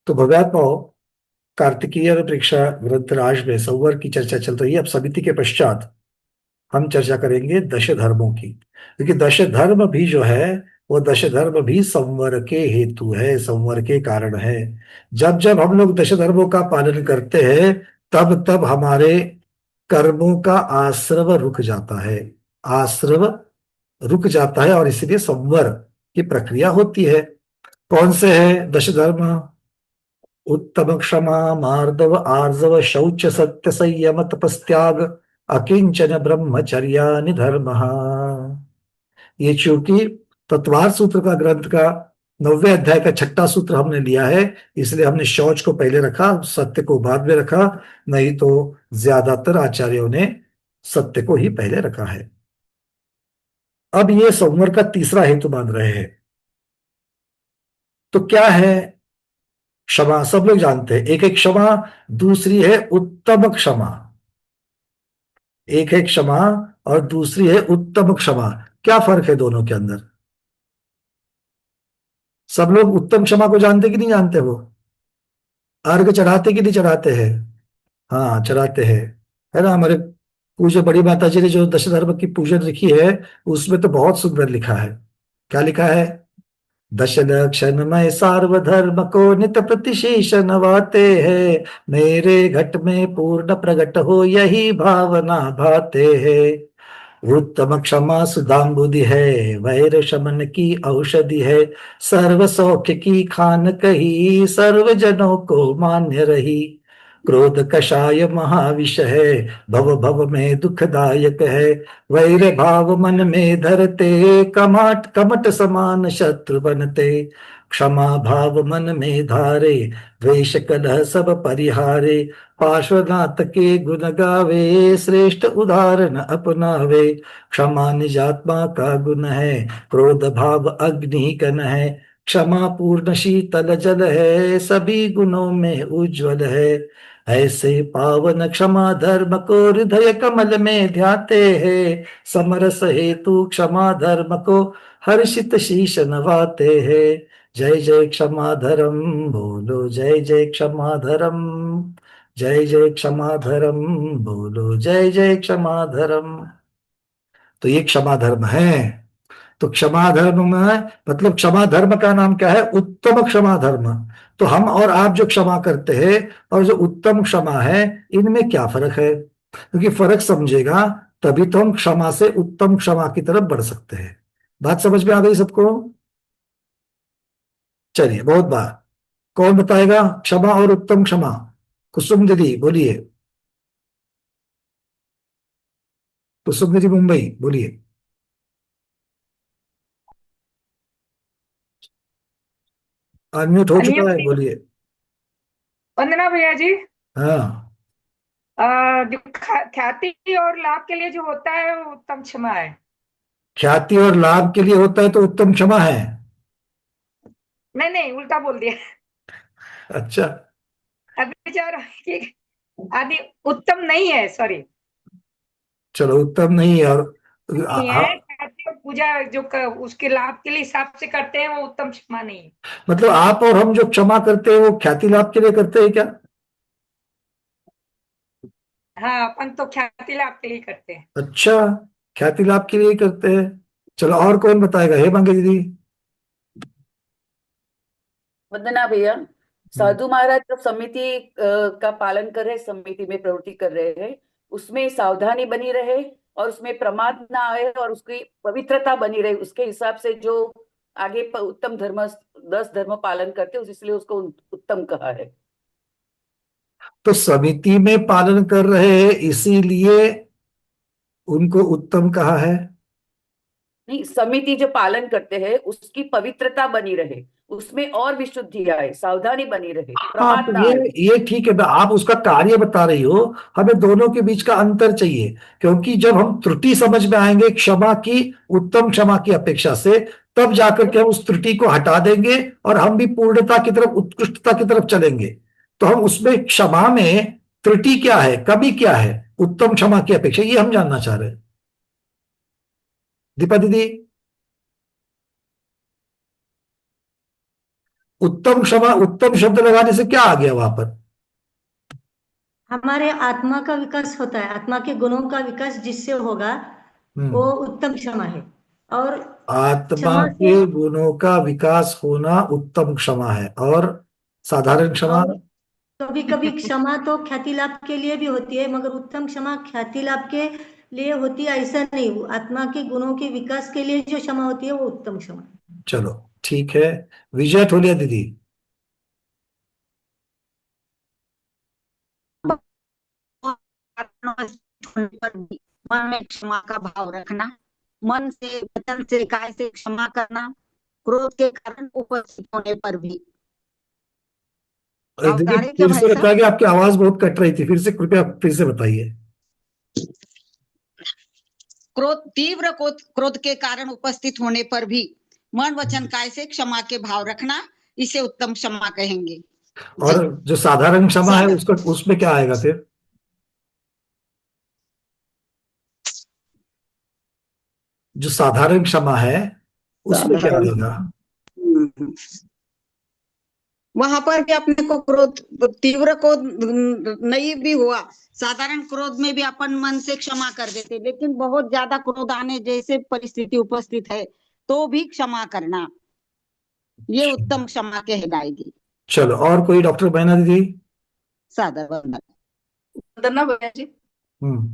तो भव्यात्माओं, कार्तिकीय परीक्षा ग्रंथराज में संवर की चर्चा चल रही है। अब समिति के पश्चात हम चर्चा करेंगे दश धर्मों की, क्योंकि दश धर्म भी जो है, वो दश धर्म भी संवर के हेतु है, संवर के कारण है। जब जब हम लोग दश धर्मों का पालन करते हैं, तब तब हमारे कर्मों का आश्रव रुक जाता है। आश्रव रुक जाता है, और इसलिए संवर की प्रक्रिया होती है। कौन से है दश धर्म? उत्तम, क्षमा, मार्दव, आर्जव, शौच, सत्य, संयम, तपस्त्याग, अकिंचन ब्रह्मचर्या निधर्म। ये चूंकि तत्वार सूत्र का ग्रंथ का 9वें अध्याय का छठा सूत्र हमने लिया है, इसलिए हमने शौच को पहले रखा, सत्य को बाद में रखा। नहीं तो ज्यादातर आचार्यों ने सत्य को ही पहले रखा है। अब ये संवर का तीसरा हेतु मान रहे हैं। तो क्या है? क्षमा सब लोग जानते हैं। एक है क्षमा, दूसरी है उत्तम क्षमा। एक है क्षमा और दूसरी है उत्तम क्षमा। क्या फर्क है दोनों के अंदर? सब लोग उत्तम क्षमा को जानते कि नहीं जानते? वो अर्घ चढ़ाते कि नहीं चढ़ाते हैं? हाँ, चढ़ाते हैं। है ना? हमारे पूज्य बड़ी माता जी ने जो दश धर्म की पूजन लिखी है, उसमें तो बहुत सुंदर लिखा है। क्या लिखा है? दश लक्षण में सार्वधर्म को नित प्रतिशीष नवाते हैं, मेरे घट में पूर्ण प्रगट हो यही भावना भाते हैं। उत्तम क्षमा सुदाम बुद्धि है, वैर शमन की औषधि है, सर्व सौख्य की खान कही, सर्व जनों को मान्य रही। क्रोध कषाय महाविष है, भव भव में दुखदायक है, वैर भाव मन में धरते, कमट कमट समान शत्रु बनते। क्षमा भाव मन में धारे, द्वेष कलह सब परिहारे, पार्श्वनाथ के गुण गावे, श्रेष्ठ उदाहरण अपनावे। क्षमा निजात्मा का गुण है, क्रोध भाव अग्नि कन है, क्षमा पूर्ण शीतल जल है, सभी गुणों में उज्जवल है। ऐसे पावन क्षमा धर्म को हृदय कमल में ध्याते हैं, समरस हेतु क्षमा धर्म को हर्षित शीश नवाते हैं। जय जय क्षमा धर्म, बोलो जय जय क्षमा धर्म। जय जय क्षमा धर्म, बोलो जय जय क्षमा धर्म। तो ये क्षमा धर्म है। तो क्षमा धर्म में मतलब क्षमा धर्म का नाम क्या है? उत्तम क्षमा धर्म। तो हम और आप जो क्षमा करते हैं और जो उत्तम क्षमा है, इनमें क्या फर्क है? क्योंकि फर्क समझेगा तभी तो हम क्षमा से उत्तम क्षमा की तरफ बढ़ सकते हैं। बात समझ में आ गई सबको? चलिए, बहुत बात। कौन बताएगा क्षमा और उत्तम क्षमा? कुसुम दीदी बोलिए। कुसुम दीदी मुंबई बोलिए। अनम्यूट हो चुका है, अन्य बोलिए। वंदना भैया जी। हाँ। जो ख्याति और लाभ के लिए जो होता है वो उत्तम क्षमा है। ख्याति और लाभ के लिए होता है तो उत्तम क्षमा है। नहीं नहीं, उल्टा बोल दिया। अच्छा। अभी जा रहा है कि आदि उत्तम नहीं है, सॉरी। चलो, उत्तम नहीं है। और नहीं है, ख्याति और पूजा जो उसके लाभ के लिए हिसाब से करते हैं वो उत्तम क्षमा नहीं है। मतलब आप और हम जो क्षमा करते हैं, वो ख्याति लाभ के लिए करते हैं क्या? हाँ, अपन तो ख्याति लाभ के लिए करते हैं। अच्छा, ख्याति लाभ के लिए ही करते हैं। चलो, और कौन बताएगा? हे मांगे दीदी। वंदना भैया। हम्म। साधु महाराज जो समिति का पालन कर रहे, समिति में प्रवृत्ति कर रहे हैं, उसमें सावधानी बनी रहे और उसमें प्रमाद ना आए और उसकी पवित्रता बनी रहे, उसके हिसाब से जो आगे उत्तम धर्म 10 धर्म पालन करते हैं, इसलिए उसको उत्तम कहा है। तो समिति में पालन कर रहे हैं, इसीलिए उनको उत्तम कहा है। नहीं, समिति जो पालन करते हैं उसकी पवित्रता बनी रहे, उसमें और विशुद्धि आए, सावधानी बनी रहे, हाँ, प्रमाद तो ना आए। ये ठीक है। आप उसका कार्य बता रही हो। हमें दोनों के बीच का अंतर चाहिए। क्योंकि जब हम त्रुटि समझ में आएंगे क्षमा की, उत्तम क्षमा की अपेक्षा से, तब जाकर के हम उस त्रुटि को हटा देंगे और हम भी पूर्णता की तरफ, उत्कृष्टता की तरफ चलेंगे। तो हम उसमें क्षमा में त्रुटि क्या है, कमी क्या है उत्तम क्षमा की अपेक्षा, ये हम जानना चाह रहे हैं। दीपा दीदी। उत्तम क्षमा, उत्तम शब्द लगाने से क्या आ गया वहां पर? हमारे आत्मा का विकास होता है, आत्मा के गुणों का विकास जिससे होगा वो हम्म। उत्तम क्षमा है। और आत्मा क्षमा के से, गुणों का विकास होना उत्तम क्षमा है, और साधारण क्षमा? और कभी कभी क्षमा तो ख्याति लाभ के लिए भी होती है, मगर उत्तम क्षमा ख्याति लाभ के लिए होती है ऐसा नहीं, वो आत्मा के गुणों के विकास के लिए जो क्षमा होती है वो उत्तम क्षमा है। चलो ठीक है। विजय थोलिया दीदी। पर भी मन में क्षमा का भाव रखना, मन से, वचन से, काय से क्षमा करना, क्रोध के कारण उपस्थित होने पर भी। अरे दीदी, अवतारे क्या फिर भाई से साहब? बताइए, आपकी आवाज बहुत कट रही थी, फिर से कृपया फिर से बताइए। तीव्र क्रोध के कारण उपस्थित होने पर भी मन, वचन, काय से क्षमा के भाव रखना, इसे उत्तम क्षमा कहेंगे। और जो साधारण क्षमा है साधारण उसका, उसमें क्या आएगा फिर? जो साधारण क्षमा है उसमें क्या आएगा? वहां पर भी अपने को क्रोध, तीव्र क्रोध नहीं भी हुआ, साधारण क्रोध में भी अपन मन से क्षमा कर देते, लेकिन बहुत ज्यादा क्रोध आने जैसे परिस्थिति उपस्थित है तो भी क्षमा करना, ये उत्तम क्षमा कहलाएगी। चलो, और कोई डॉक्टर बहना दीदी? साधारण वंदना भैया जी, हम्म,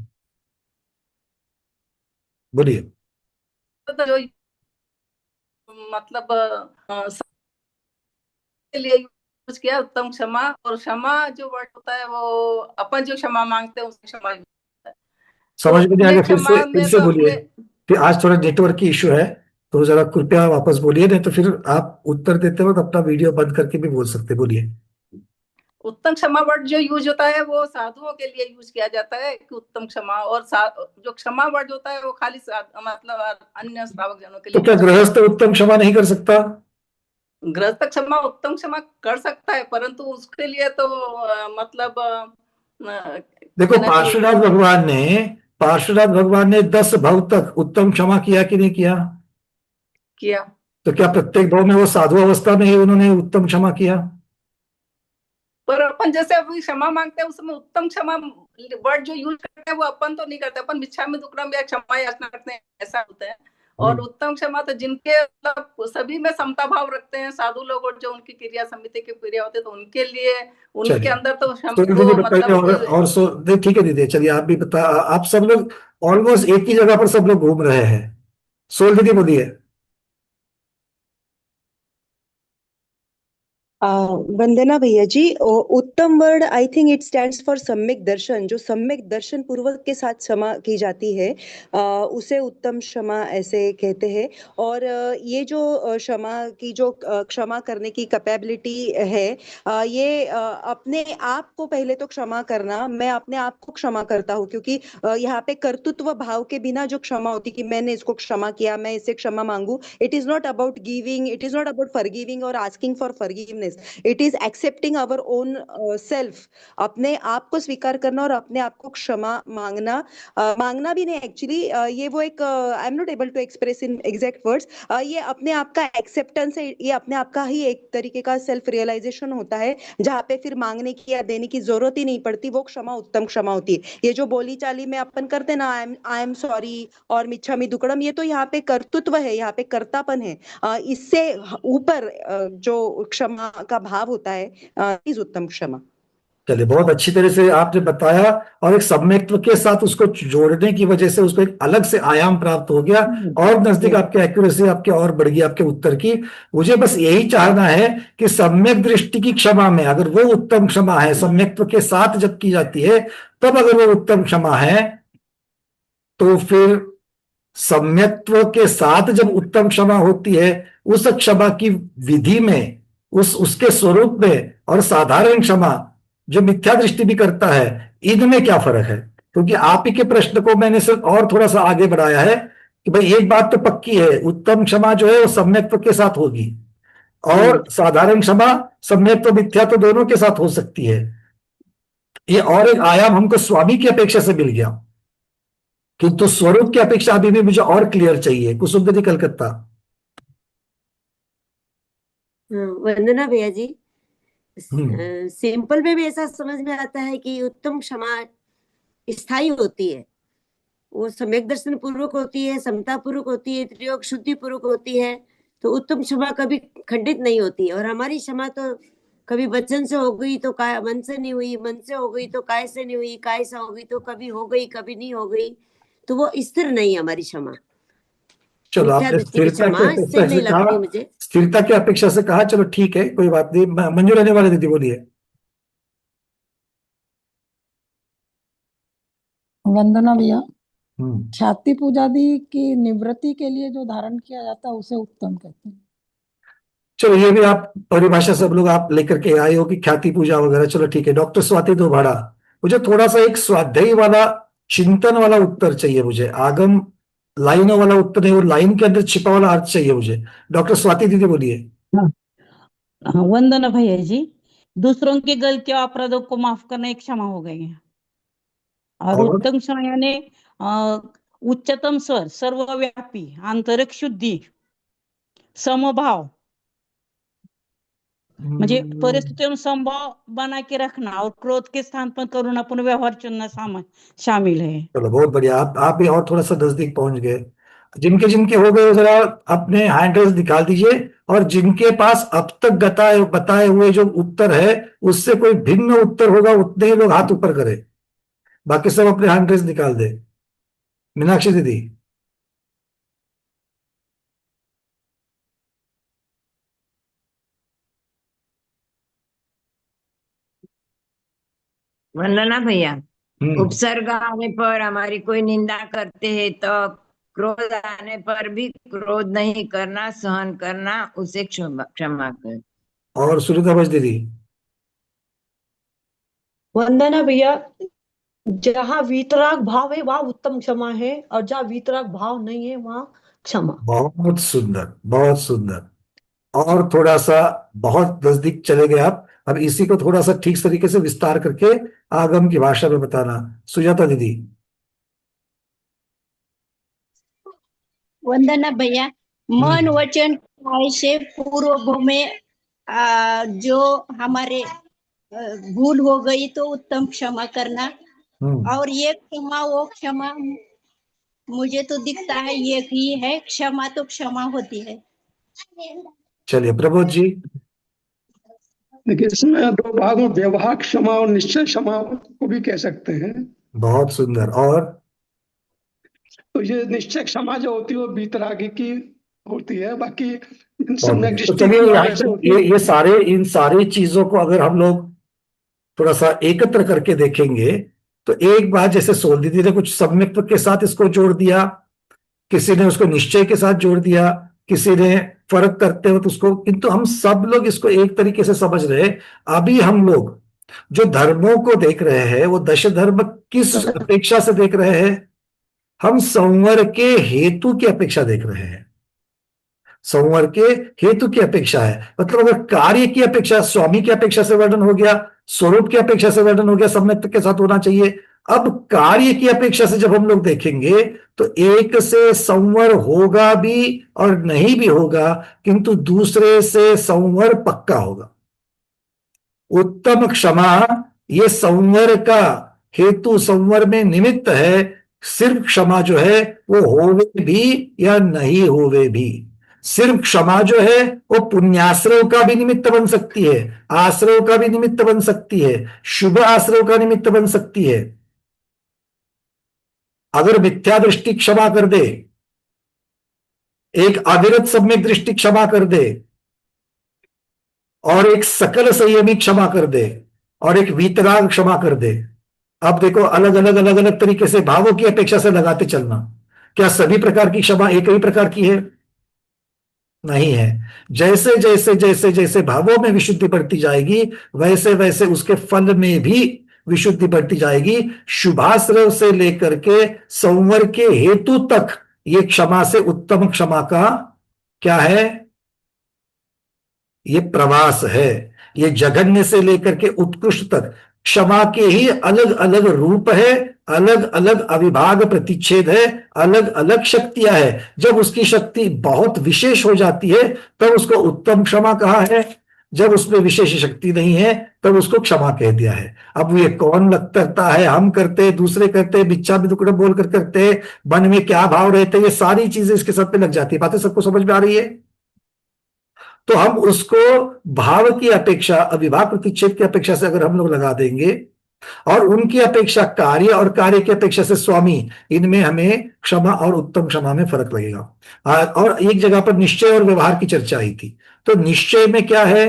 बोलिए। तो जो मतलब के लिए यूज किया उत्तम क्षमा, और क्षमा जो वर्ड होता है वो अपन जो क्षमा मांगते हैं उसकी क्षमा होता है। तो समझ में नहीं अपने आएगा, क्षमा फिर में से तो बोलिए। अपने फिर आज थोड़ा नेटवर्क की इशू है, तो जरा कृपया वापस बोलिए, नहीं तो फिर आप उत्तर देते वक्त अपना वीडियो बंद करके भी बोल सकते, बोलिए। उत्तम क्षमा वर्ड जो यूज होता है वो साधुओं के लिए यूज किया जाता है कि उत्तम क्षमा, और जो क्षमा वर्ड होता है वो खाली मतलब अन्य श्रावक जनों के तो लिए क्या यूज किया गृहस्थ जाता है। उत्तम क्षमा नहीं कर सकता? गृहस्थ क्षमा उत्तम क्षमा कर सकता है, परंतु उसके लिए तो मतलब देखो, कहना चाहिए पार्श्वनाथ भगवान ने 10 भव तक उत्तम क्षमा किया कि नहीं किया? किया। तो क्या प्रत्येक भाव में वो साधु अवस्था में ही उन्होंने उत्तम क्षमा किया? पर अपन जैसे अभी क्षमा मांगते हैं उसमें उत्तम क्षमा वर्ड जो यूज करते हैं वो अपन तो नहीं करते, अपन मिच्छामि दुक्कडम या क्षमा याचना करते हैं, ऐसा होता है। और उत्तम क्षमा तो जिनके मतलब सभी में समता भाव रखते हैं साधु लोग, और जो उनकी क्रिया समिति की क्रिया होते हैं तो उनके लिए, उनके चलिए, अंदर तो तो दीदी वो बताइए, मतलब और ठीक है दीदी, चलिए आप भी बता, आप सब लोग ऑलमोस्ट एक ही जगह पर सब लोग घूम रहे हैं। सोल दीदी बोलिए। वंदना भैया जी, उत्तम word I think it stands for सम्यक दर्शन, जो सम्यक दर्शन पूर्वक के साथ क्षमा की जाती है उसे उत्तम क्षमा ऐसे कहते हैं। और ये जो क्षमा की जो क्षमा करने की कैपेबिलिटी है, ये अपने आप को पहले तो क्षमा करना, मैं अपने आप को क्षमा करता हूँ, क्योंकि यहाँ पे कर्तृत्व भाव के बिना जो क्षमा होती कि मैंने इसको क्षमा किया, मैं इससे क्षमा मांगू, it is not about giving, it is not about forgiving और asking for forgiveness, it is accepting our own self, अपने आप को स्वीकार करना और अपने आप को क्षमा मांगना। मांगना भी नहीं एक्चुअली, ये वो एक, I am not able to express in exact words, ये अपने आप का एक्सेप्टेंस है, ये अपने आप का ही एक तरीके का सेल्फ रियलाइजेशन होता है, जहाँ पे फिर मांगने की या देने की जरूरत ही नहीं पड़ती, वो क्षमा उत्तम क्षमा होती है। ये जो बोली चाली में अपन करते ना, आई एम सॉरी और मिच्छामि दुक्कडम, ये तो यहाँ पे कर्तृत्व है, यहाँ पे कर्तापन है। इससे ऊपर जो क्षमा का भाव होता है इस उत्तम क्षमा। चलिए, बहुत अच्छी तरह से आपने बताया, और एक सम्यक्त्व के साथ उसको जोड़ने की वजह से उसको एक अलग से आयाम प्राप्त हो गया, और नजदीक आपके एक्यूरेसी आपके और बढ़ गई आपके उत्तर की। मुझे बस यही चाहना है कि सम्यक दृष्टि की क्षमा में अगर वो उत्तम क्षमा है, सम्यक्त्व के साथ जब की जाती है तब अगर वो उत्तम क्षमा है, तो फिर सम्यक्त्व के साथ जब उत्तम क्षमा होती है, उस क्षमा की विधि में, उसके स्वरूप में, और साधारण क्षमा जो मिथ्या दृष्टि भी करता है, इनमें क्या फर्क है? क्योंकि आप ही के प्रश्न को मैंने सिर्फ और थोड़ा सा आगे बढ़ाया है कि भाई एक बात तो पक्की है, उत्तम क्षमा जो है वो सम्यक्त्व के साथ होगी, और साधारण क्षमा सम्यक्त्व मिथ्या तो दोनों के साथ हो सकती है। ये और एक आयाम हमको स्वामी की अपेक्षा से मिल गया, किंतु स्वरूप की अपेक्षा अभी भी मुझे और क्लियर चाहिए। कुसुम दीदी, कलकत्ता। वंदना भैया जी, हम्म सिंपल में भी ऐसा समझ में आता है कि उत्तम क्षमा स्थायी होती है, वो सम्यक दर्शन पूर्वक होती है, समता पूर्वक होती है, त्रियोग शुद्धि पूर्वक होती है। तो उत्तम क्षमा कभी खंडित नहीं होती। और हमारी क्षमा तो कभी वचन से हो गई तो काय मन से नहीं हुई, मन से हो गई तो काय से नहीं हुई, काय से हो गई तो कभी हो गई कभी नहीं हो गई। तो वो स्थिर नहीं है हमारी क्षमा। चलो, मिथ्या आपने दृष्टि की स्थिरता क्षमा की इससे अपेक्षा से नहीं कहा, लगती मुझे। स्थिरता की अपेक्षा से कहा, चलो ठीक है, कोई बात नहीं। मंजूर रहने वाले दीदी बोलिए। वंदना भैया, हम्म ख्याति पूजादि की निवृत्ति के लिए जो धारण किया जाता है उसे उत्तम कहते हैं। चलो, ये भी आप परिभाषा सब लोग आप लेकर के आए हो कि ख्याति पूजा वगैरह, चलो ठीक है। डॉक्टर स्वाति दोभाड़ा, मुझे थोड़ा सा एक स्वाध्यायी वाला, चिंतन वाला उत्तर चाहिए मुझे। आगम लाइनों वाला उत्तर नहीं, वो लाइन के अंदर छिपा वाला अर्थ चाहिए मुझे। डॉक्टर स्वाति दीदी बोलिए। हाँ, हाँ, वंदना भैया जी, दूसरों की गलतियों अपराधों को माफ करना एक क्षमा हो गई है। और और उत्तम क्षमा यानी अ, उच्चतम स्वर, सर्वव्यापी, आंतरिक शुद्धि, समभाव, म्हणजे परिस्थितियों में संभाव बना के रखना और क्रोध के स्थान पर करुणापूर्ण व्यवहार चुनना शामिल है। चलो, बहुत बढ़िया। आप भी और थोड़ा सा नजदीक पहुंच गए। जिनके जिनके हो गए जरा अपने हैंड रेस दिखा दीजिए, और जिनके पास अब तक बताए हुए जो उत्तर है उससे कोई भिन्न उत्तर होगा उतने ही लोग हाथ ऊपर करें। बाकी सब अपने हैंड रेस निकाल दे। मीनाक्षी दीदी। वंदना भैया, हम्म उपसर्ग आने पर हमारी कोई निंदा करते हैं तो क्रोध आने पर भी क्रोध नहीं करना, सहन करना, उसे क्षमा कर। और सुनीता बज दीदी। वंदना भैया, जहाँ वीतराग भाव है वहां उत्तम क्षमा है, और जहाँ वीतराग भाव नहीं है वहां क्षमा। बहुत सुंदर, बहुत सुंदर। और थोड़ा सा, बहुत नजदीक चले गए आप। अब इसी को थोड़ा सा ठीक तरीके से विस्तार करके आगम की भाषा में बताना। सुजाता दीदी। वंदना भैया, मन वचन काय से पूर्व में जो हमारे भूल हो गई तो उत्तम क्षमा करना। और ये क्षमा वो क्षमा मुझे तो दिखता है एक ही है, क्षमा तो क्षमा होती है। चलिए प्रबोध जी। देखिए, इसमें दो भाग में व्यवहार क्षमा और निश्चय क्षमा को भी कह सकते हैं। बहुत सुंदर। और तो ये निश्चय क्षमा जो होती है वो वीतरागी की होती है, बाकी तो चलिए, इन सारी चीजों को अगर हम लोग थोड़ा सा एकत्र करके देखेंगे तो एक बात, जैसे सोल दीदी ने कुछ सम्यक्त्व के साथ इसको जोड़ दिया, किसी ने उसको निश्चय के साथ जोड़ दिया, किसी ने फर्क करते हो तो उसको, किंतु हम सब लोग इसको एक तरीके से समझ रहे हैं। अभी हम लोग जो धर्मों को देख रहे हैं वो दश धर्म किस अपेक्षा से देख रहे हैं? हम संवर के हेतु की अपेक्षा देख रहे हैं। संवर के हेतु की अपेक्षा है, मतलब अगर कार्य की अपेक्षा, स्वामी की अपेक्षा से वर्णन हो गया, स्वरूप की अपेक्षा से वर्णन हो गया, सम्यक्त्व के साथ होना चाहिए। अब कार्य की अपेक्षा से जब हम लोग देखेंगे तो एक से संवर होगा भी और नहीं भी होगा, किंतु दूसरे से संवर पक्का होगा। उत्तम क्षमा ये संवर का हेतु, संवर में निमित्त है। सिर्फ क्षमा जो है वो होवे भी या नहीं होवे भी, सिर्फ क्षमा जो है वो पुण्याश्रय का भी निमित्त बन सकती है, आश्रय का भी निमित्त बन सकती है, शुभ आश्रय का निमित्त बन सकती है। अगर मिथ्या दृष्टि क्षमा कर दे, एक अविरत सम्यक दृष्टि क्षमा कर दे, और एक सकल संयमी क्षमा कर दे, और एक वीतराग क्षमा कर दे। अब देखो, अलग अलग तरीके से भावों की अपेक्षा से लगाते चलना। क्या सभी प्रकार की क्षमा एक ही प्रकार की है? नहीं है। जैसे जैसे जैसे जैसे भावों में विशुद्धि बढ़ती जाएगी वैसे वैसे उसके फल में भी विशुद्धि बढ़ती जाएगी। शुभाश्रय से लेकर के संवर के हेतु तक ये क्षमा से उत्तम क्षमा का क्या है? ये प्रवास है। ये जघन्य से लेकर के उत्कृष्ट तक क्षमा के ही अलग अलग रूप है अलग अलग अविभाग प्रतिच्छेद है, अलग अलग शक्तियां है। जब उसकी शक्ति बहुत विशेष हो जाती है तब उसको उत्तम क्षमा कहा है, जब उसमें विशेष शक्ति नहीं है तब उसको क्षमा कह दिया है। अब ये कौन करता है, हम करते, दूसरे करते, बिच्छा भी टुकड़े बोलकर करते, मन में क्या भाव रहते, ये सारी चीजें इसके सब पे लग जाती है। बातें सबको समझ में आ रही है? तो हम उसको भाव की अपेक्षा, अविभाग प्रतिच्छेद की अपेक्षा से अगर हम लोग लगा देंगे और उनकी अपेक्षा कार्य और कार्य की अपेक्षा से स्वामी, इनमें हमें क्षमा और उत्तम क्षमा में फर्क लगेगा। और एक जगह पर निश्चय और व्यवहार की चर्चा आई थी। तो निश्चय में क्या है?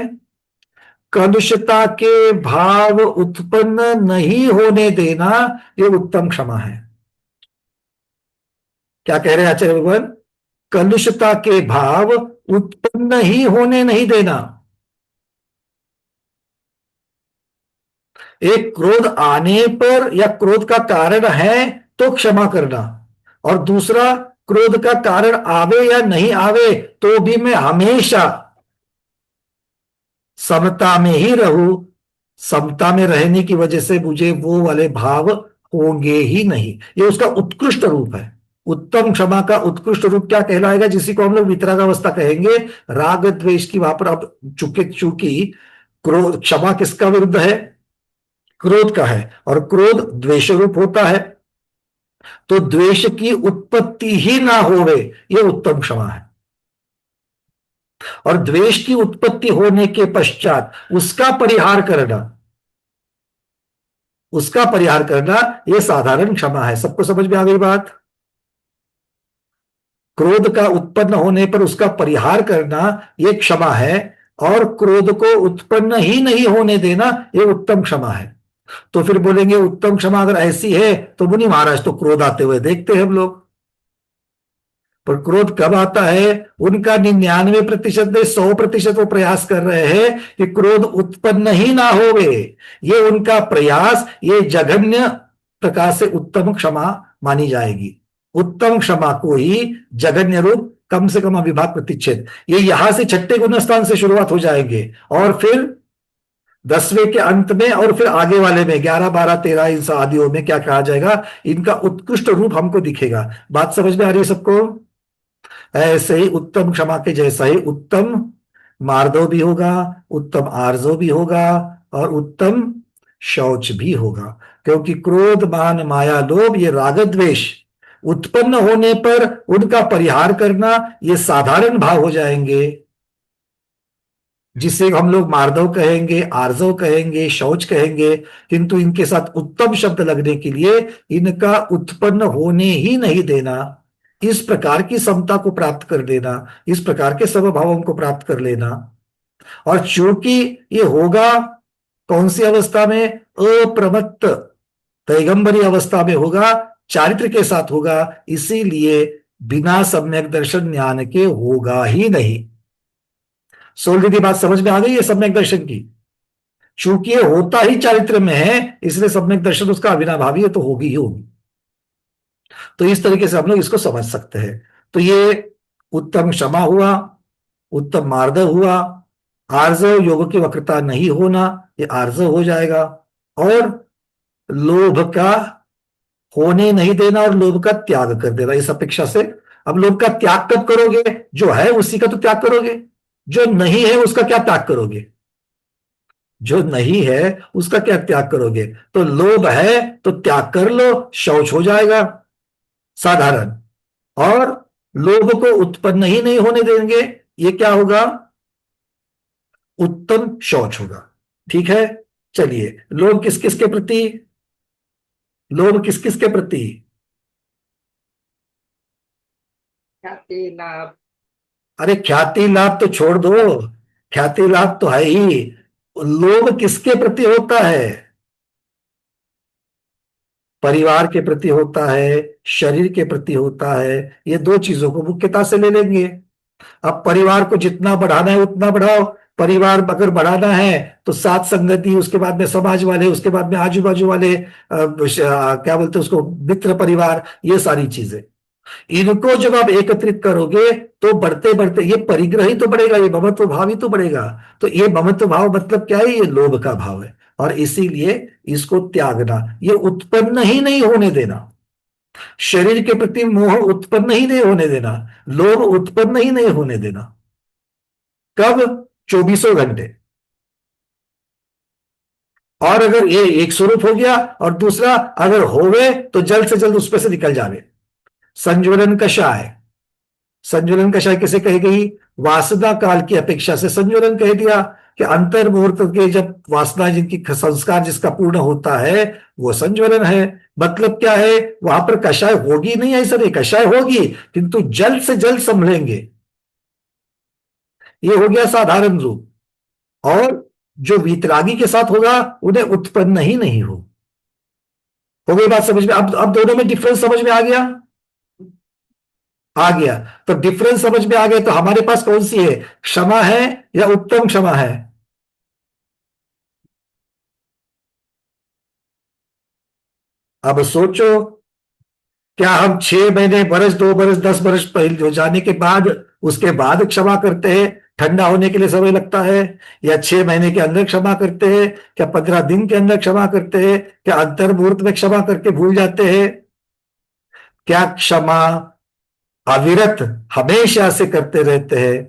कलुषता के भाव उत्पन्न नहीं होने देना, ये उत्तम क्षमा है। क्या कह रहे हैं आचार्य भगवान? कलुषता के भाव उत्पन्न ही होने नहीं देना। एक क्रोध आने पर या क्रोध का कारण है तो क्षमा करना, और दूसरा क्रोध का कारण आवे या नहीं आवे तो भी मैं हमेशा समता में ही रहूं, समता में रहने की वजह से मुझे वो वाले भाव होंगे ही नहीं। ये उसका उत्कृष्ट रूप है। उत्तम क्षमा का उत्कृष्ट रूप क्या कहलाएगा? जिसी को हम लोग वितरागावस्था कहेंगे। राग द्वेष की वहां पर अब चूंकि क्रोध, क्षमा किसका विरुद्ध है? क्रोध का है, और क्रोध द्वेष रूप होता है, तो द्वेष की उत्पत्ति ही ना होवे, ये उत्तम क्षमा है। और द्वेष की उत्पत्ति होने के पश्चात उसका परिहार करना, यह साधारण क्षमा है। सबको समझ में आ गई बात? क्रोध का उत्पन्न होने पर उसका परिहार करना यह क्षमा है, और क्रोध को उत्पन्न ही नहीं होने देना यह उत्तम क्षमा है। तो फिर बोलेंगे उत्तम क्षमा अगर ऐसी है तो मुनि महाराज तो क्रोध आते हुए देखते हैं हम लोग। पर क्रोध कब आता है? उनका 99% नहीं 100% वो प्रयास कर रहे हैं कि क्रोध उत्पन्न ही ना होवे। ये उनका प्रयास, ये जघन्य प्रकार से उत्तम क्षमा मानी जाएगी। उत्तम क्षमा को ही जघन्य रूप, कम से कम अविभाग प्रतिच्छेद, ये यहां से छठे गुणस्थान से शुरुआत हो जाएंगे, और फिर 10वें के अंत में और फिर आगे वाले में 11, 12, 13 इन आदियों में क्या कहा जाएगा? इनका उत्कृष्ट रूप हमको दिखेगा। बात समझ में आ रही है सबको? ऐसे ही उत्तम क्षमा के जैसा ही उत्तम मार्दव भी होगा, उत्तम आर्जव भी होगा, और उत्तम शौच भी होगा। क्योंकि क्रोध, मान, माया, लोभ, ये राग द्वेष उत्पन्न होने पर उनका परिहार करना ये साधारण भाव हो जाएंगे, जिसे हम लोग मार्दव कहेंगे, आर्जव कहेंगे, शौच कहेंगे। किंतु इनके साथ उत्तम शब्द लगने के लिए इनका उत्पन्न होने ही नहीं देना, इस प्रकार की समता को प्राप्त कर देना, इस प्रकार के स्वभावों को प्राप्त कर लेना। और चूंकि ये होगा कौन सी अवस्था में? अप्रमत्त पैगंबरी अवस्था में होगा, चारित्र के साथ होगा, इसीलिए बिना सम्यक दर्शन ज्ञान के होगा ही नहीं। सोल्डी बात समझ में आ गई है सम्यक दर्शन की? चूंकि ये होता ही चारित्र में है, इसलिए सम्यक दर्शन उसका अविनाभावी है, तो होगी ही होगी। तो इस तरीके से हम लोग इसको समझ सकते हैं। तो ये उत्तम क्षमा हुआ, उत्तम मार्दव हुआ, आर्जव योग की वक्रता नहीं होना, ये आर्जव हो जाएगा, और लोभ का होने नहीं देना और लोभ का त्याग कर देना इस अपेक्षा से। अब लोभ का त्याग कब करोगे? जो है उसी का तो त्याग करोगे, जो नहीं है उसका क्या त्याग करोगे? जो नहीं है उसका क्या त्याग करोगे? तो लोभ है तो त्याग कर लो, शौच हो जाएगा साधारण, और लोभ को उत्पन्न ही नहीं होने देंगे, ये क्या होगा? उत्तम शौच होगा। ठीक है, चलिए, लोभ किस किस के प्रति? लोभ किस किस के प्रति? ख्याति लाभ। अरे ख्याति लाभ तो छोड़ दो, ख्याति लाभ तो है ही। लोभ किसके प्रति होता है? परिवार के प्रति होता है, शरीर के प्रति होता है। ये दो चीजों को मुख्यता से ले लेंगे। अब परिवार को जितना बढ़ाना है उतना बढ़ाओ। परिवार अगर बढ़ाना है तो साथ संगति, उसके बाद में समाज वाले, उसके बाद में आजू बाजू वाले, क्या बोलते हैं उसको, मित्र परिवार, ये सारी चीजें, इनको जब आप एकत्रित करोगे तो बढ़ते बढ़ते ये परिग्रह ही तो बढ़ेगा, ये ममत्व भाव ही तो बढ़ेगा। तो ये ममत्व भाव मतलब क्या है? ये लोभ का भाव है। और इसीलिए इसको त्यागना, ये उत्पन्न ही नहीं होने देना, शरीर के प्रति मोह उत्पन्न ही नहीं होने देना, लोभ उत्पन्न ही नहीं होने देना। कब? 24 घंटे। और अगर ये एक स्वरूप हो गया और दूसरा अगर होवे तो जल्द से जल्द उस पर से निकल जावे। संज्वलन कषाय, संज्वलन कषाय किसे कही गई? वासना काल की अपेक्षा से संज्वलन कह दिया कि अंतर मुहूर्त के जब वासना जिनकी संस्कार जिसका पूर्ण होता है वो संज्वलन है। मतलब क्या है? वहां पर कषाय होगी नहीं, ऐसा नहीं, कषाय होगी किंतु जल्द से जल्द संभलेंगे। ये हो गया साधारण रूप। और जो वीतरागी के साथ होगा उन्हें उत्पन्न ही नहीं हो गई बात समझ में? अब दोनों में डिफरेंस समझ में आ गया? आ गया। तो डिफरेंस समझ में आ गया तो हमारे पास कौन सी है? क्षमा है या उत्तम क्षमा है? अब सोचो, क्या हम 6 महीने, बरस, 2 बरस, 10 बरस पहले हो जाने के बाद उसके बाद क्षमा करते हैं? ठंडा होने के लिए समय लगता है? या 6 महीने के अंदर क्षमा करते हैं? क्या 15 दिन के अंदर क्षमा करते हैं? क्या अंतर मुहूर्त में क्षमा करके भूल जाते हैं? क्या क्षमा अविरत हमेशा से करते रहते हैं?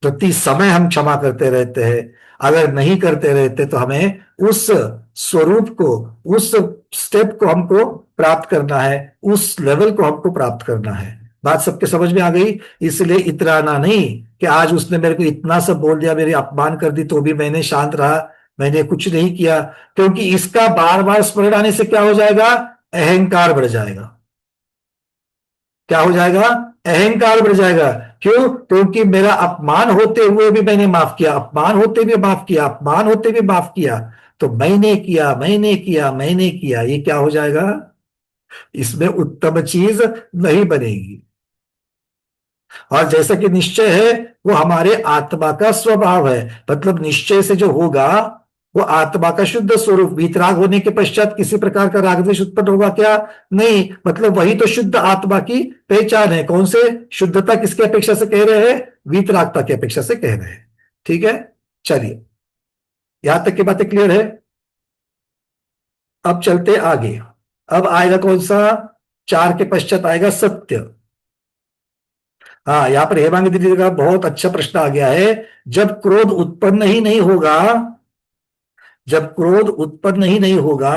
प्रति समय हम क्षमा करते रहते हैं? अगर नहीं करते रहते तो हमें उस स्वरूप को, उस स्टेप को हमको प्राप्त करना है, उस लेवल को हमको प्राप्त करना है। बात सबके समझ में आ गई? इसलिए इतराना नहीं कि आज उसने मेरे को इतना सब बोल दिया, मेरी अपमान कर दी तो भी मैंने शांत रहा, मैंने कुछ नहीं किया। क्योंकि इसका बार बार स्मरण आने से क्या हो जाएगा? अहंकार बढ़ जाएगा। क्या हो जाएगा? अहंकार बढ़ जाएगा। क्यों? क्योंकि मेरा अपमान होते हुए भी मैंने माफ किया, अपमान होते भी माफ किया, अपमान होते भी माफ किया, तो मैंने किया, मैंने किया, मैंने किया, ये क्या हो जाएगा? इसमें उत्तम चीज नहीं बनेगी। और जैसा कि निश्चय है वो हमारे आत्मा का स्वभाव है, मतलब निश्चय से जो होगा वो आत्मा का शुद्ध स्वरूप। वीतराग होने के पश्चात किसी प्रकार का रागद्वेष उत्पन्न होगा क्या? नहीं। मतलब वही तो शुद्ध आत्मा की पहचान है। कौन से? शुद्धता किसकी अपेक्षा से कह रहे हैं? वीतरागता की अपेक्षा से कह रहे हैं। ठीक है, चलिए, यहां तक की बातें क्लियर है। अब चलते आगे। अब आएगा कौन सा? 4 के पश्चात आएगा सत्य। हाँ, यहां पर हेमांगी दीदी का बहुत अच्छा प्रश्न आ गया है। जब क्रोध उत्पन्न ही नहीं होगा, जब क्रोध उत्पन्न ही नहीं होगा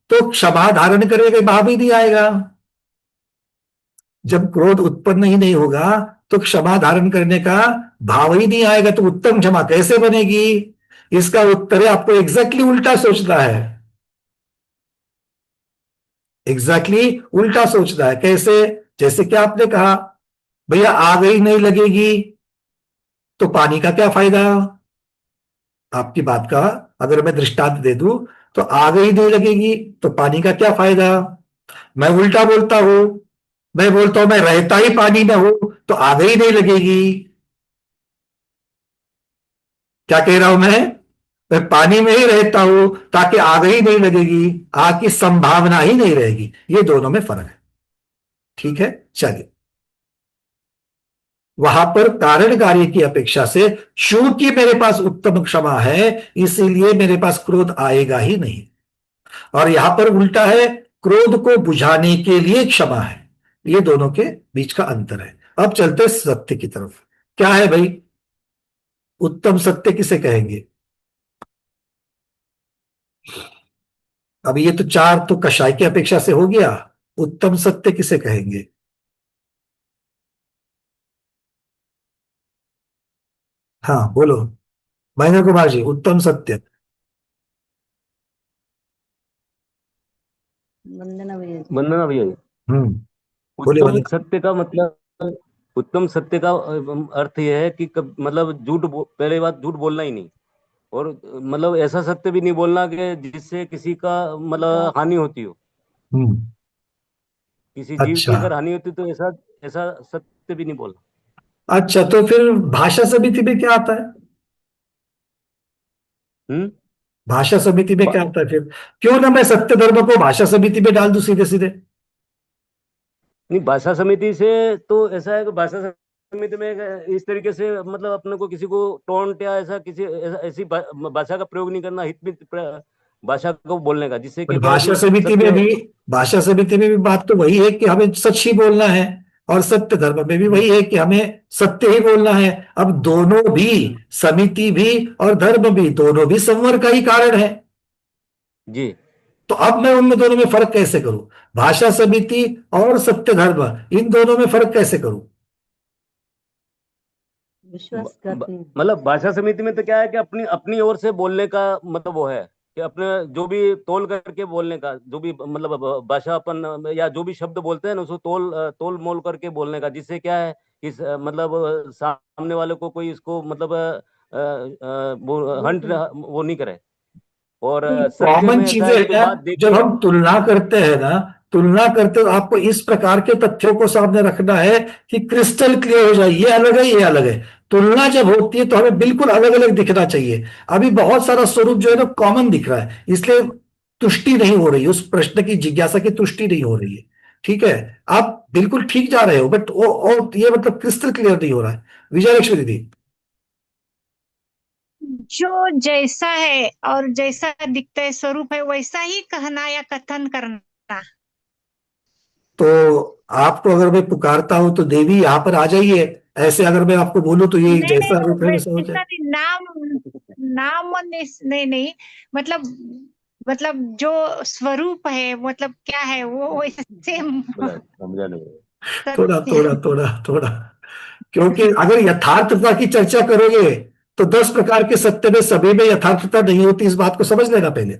तो क्षमा धारण करने का भाव ही नहीं आएगा। जब क्रोध उत्पन्न ही नहीं होगा तो क्षमा धारण करने का भाव ही नहीं आएगा, तो उत्तम क्षमा कैसे बनेगी? इसका उत्तर है आपको एग्जैक्टली उल्टा सोचना है। एग्जैक्टली उल्टा सोचना है। कैसे? जैसे कि आपने कहा भैया आग ही नहीं लगेगी तो पानी का क्या फायदा? आपकी बात का अगर मैं दृष्टांत दे दूं तो आग ही नहीं लगेगी तो पानी का क्या फायदा? मैं उल्टा बोलता हूं, मैं बोलता हूं मैं रहता ही पानी में हूं तो आग ही नहीं लगेगी। क्या कह रहा हूं मैं पानी में ही रहता हूं ताकि आग ही नहीं लगेगी, आग की संभावना ही नहीं रहेगी। ये दोनों में फर्क है। ठीक है, चलिए। वहां पर कारण कार्य की अपेक्षा से चूंकि मेरे पास उत्तम क्षमा है इसीलिए मेरे पास क्रोध आएगा ही नहीं। और यहां पर उल्टा है, क्रोध को बुझाने के लिए क्षमा है। ये दोनों के बीच का अंतर है। अब चलते सत्य की तरफ। क्या है भाई उत्तम सत्य? किसे कहेंगे? अब ये तो 4 तो कषाय की अपेक्षा से हो गया। उत्तम सत्य किसे कहेंगे? हाँ बोलो महेंद्र कुमार जी, उत्तम सत्य। वंदना भैया जी। वंदना भैया जी। बोलिए उत्तम बोलिए। सत्य का मतलब, उत्तम सत्य का अर्थ यह है कि मतलब पहले बात झूठ बोलना ही नहीं, और मतलब ऐसा सत्य भी नहीं बोलना कि जिससे किसी का मतलब हानि होती हो। किसी जीव की अच्छा अगर हानि होती तो ऐसा ऐसा सत्य भी नहीं बोलना। अच्छा, तो फिर भाषा समिति में क्या आता है? भाषा समिति में क्या आता है फिर? क्यों ना मैं सत्य धर्म को भाषा समिति में डाल दूं सीधे सीधे? नहीं, भाषा समिति से तो ऐसा है कि भाषा समिति में इस तरीके से मतलब अपने को किसी को टोंट या ऐसा किसी ऐसी भाषा का प्रयोग नहीं करना, हितमित भाषा को बोलने का, जिससे कि भाषा समिति में भी, भाषा समिति में भी बात तो वही है कि हमें सच ही बोलना है, और सत्य धर्म में भी वही है कि हमें सत्य ही बोलना है। अब दोनों भी, समिति भी और धर्म भी, दोनों भी संवर का ही कारण है जी। तो अब मैं उनमें दोनों में फर्क कैसे करूं? भाषा समिति और सत्य धर्म, इन दोनों में फर्क कैसे करूं? विश्वास करते हैं। मतलब भाषा समिति में तो क्या है कि अपनी अपनी ओर से बोलने का मतलब वो है कि अपने जो भी तोल करके बोलने का, जो भी मतलब भाषा अपन या जो भी शब्द बोलते हैं ना उसको तोल मोल करके बोलने का, जिससे क्या है कि मतलब सामने वाले को कोई इसको मतलब हंट वो नहीं करे। और कॉमन चीजें हैं, जब हम तुलना करते हैं ना, तुलना करते तो आपको इस प्रकार के तथ्यों को सामने रखना है कि क्रिस्टल क्लियर हो जाए, ये अलग है ये अलग है। तुलना जब होती है तो हमें बिल्कुल अलग अलग दिखना चाहिए। अभी बहुत सारा स्वरूप जो है ना कॉमन दिख रहा है, इसलिए तुष्टि नहीं हो रही, उस प्रश्न की जिज्ञासा की तुष्टि नहीं हो रही है। ठीक है, आप बिल्कुल ठीक जा रहे हो, बट वो ये मतलब क्रिस्टल क्लियर नहीं हो रहा है। विजय लक्ष्मी दीदी, जो जैसा है और जैसा दिखता है स्वरूप है वैसा ही कहना या कथन करना। तो आपको अगर मैं पुकारता हूं तो देवी यहाँ पर आ जाइए, ऐसे अगर मैं आपको बोलूं तो ये जैसा रूप है वैसा हो जाए। नाम नाम नहीं मतलब जो स्वरूप है मतलब क्या है वो वैसे समझा नहीं। थोड़ा थोड़ा थोड़ा थोड़ा, क्योंकि अगर यथार्थता की चर्चा करोगे तो 10 प्रकार के सत्य में सभी में यथार्थता नहीं होती, इस बात को समझ लेना पहले।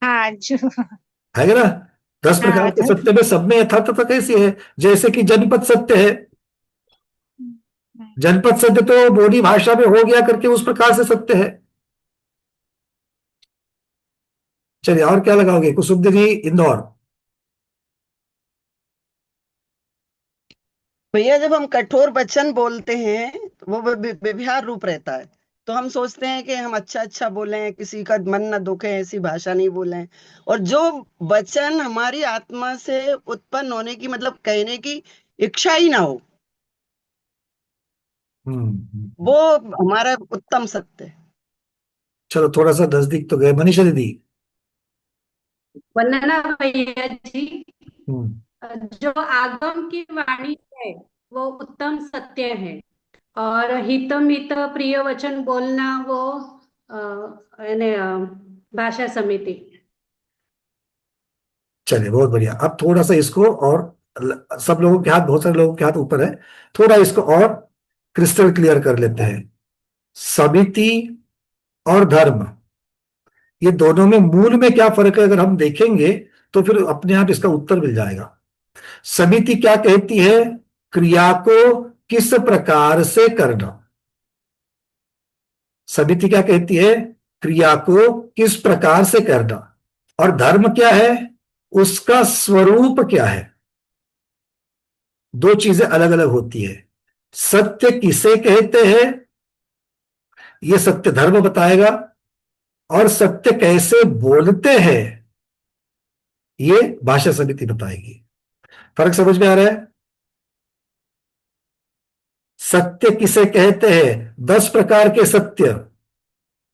हाँ जो है ना, 10 प्रकार के सत्य में सब में यथार्थता कैसी है? जैसे कि जनपद सत्य है, जनपद सत्य तो बोली भाषा में हो गया करके उस प्रकार से सत्य है। चलिए और क्या लगाओगे? कुसुम दीदी इंदौर। भैया जब हम कठोर वचन बोलते हैं तो वो व्यवहार रूप रहता है, तो हम सोचते हैं कि हम अच्छा अच्छा बोलें, किसी का मन न दुखे, ऐसी भाषा नहीं बोलें। और जो वचन हमारी आत्मा से उत्पन्न होने की मतलब कहने की इच्छा ही ना हो, वो हमारा उत्तम सत्य है। चलो थोड़ा सा नजदीक तो गए। मनीषा दीदी। वंदना भैया जी, जो आगम की वाणी है वो उत्तम सत्य है, और हितमित प्रिय वचन बोलना वो भाषा समिति। चलिए बहुत बढ़िया। अब थोड़ा सा इसको और, सब लोगों के हाथ, बहुत सारे लोगों के हाथ ऊपर है, थोड़ा इसको और क्रिस्टल क्लियर कर लेते हैं। समिति और धर्म, ये दोनों में मूल में क्या फर्क है अगर हम देखेंगे तो फिर अपने आप इसका उत्तर मिल जाएगा। समिति क्या कहती है? क्रिया को किस प्रकार से करना। समिति क्या कहती है? क्रिया को किस प्रकार से करना। और धर्म क्या है? उसका स्वरूप क्या है। दो चीजें अलग अलग होती है। सत्य किसे कहते हैं यह सत्य धर्म बताएगा, और सत्य कैसे बोलते हैं ये भाषा समिति बताएगी। फर्क समझ में आ रहा है? सत्य किसे कहते हैं? 10 प्रकार के सत्य,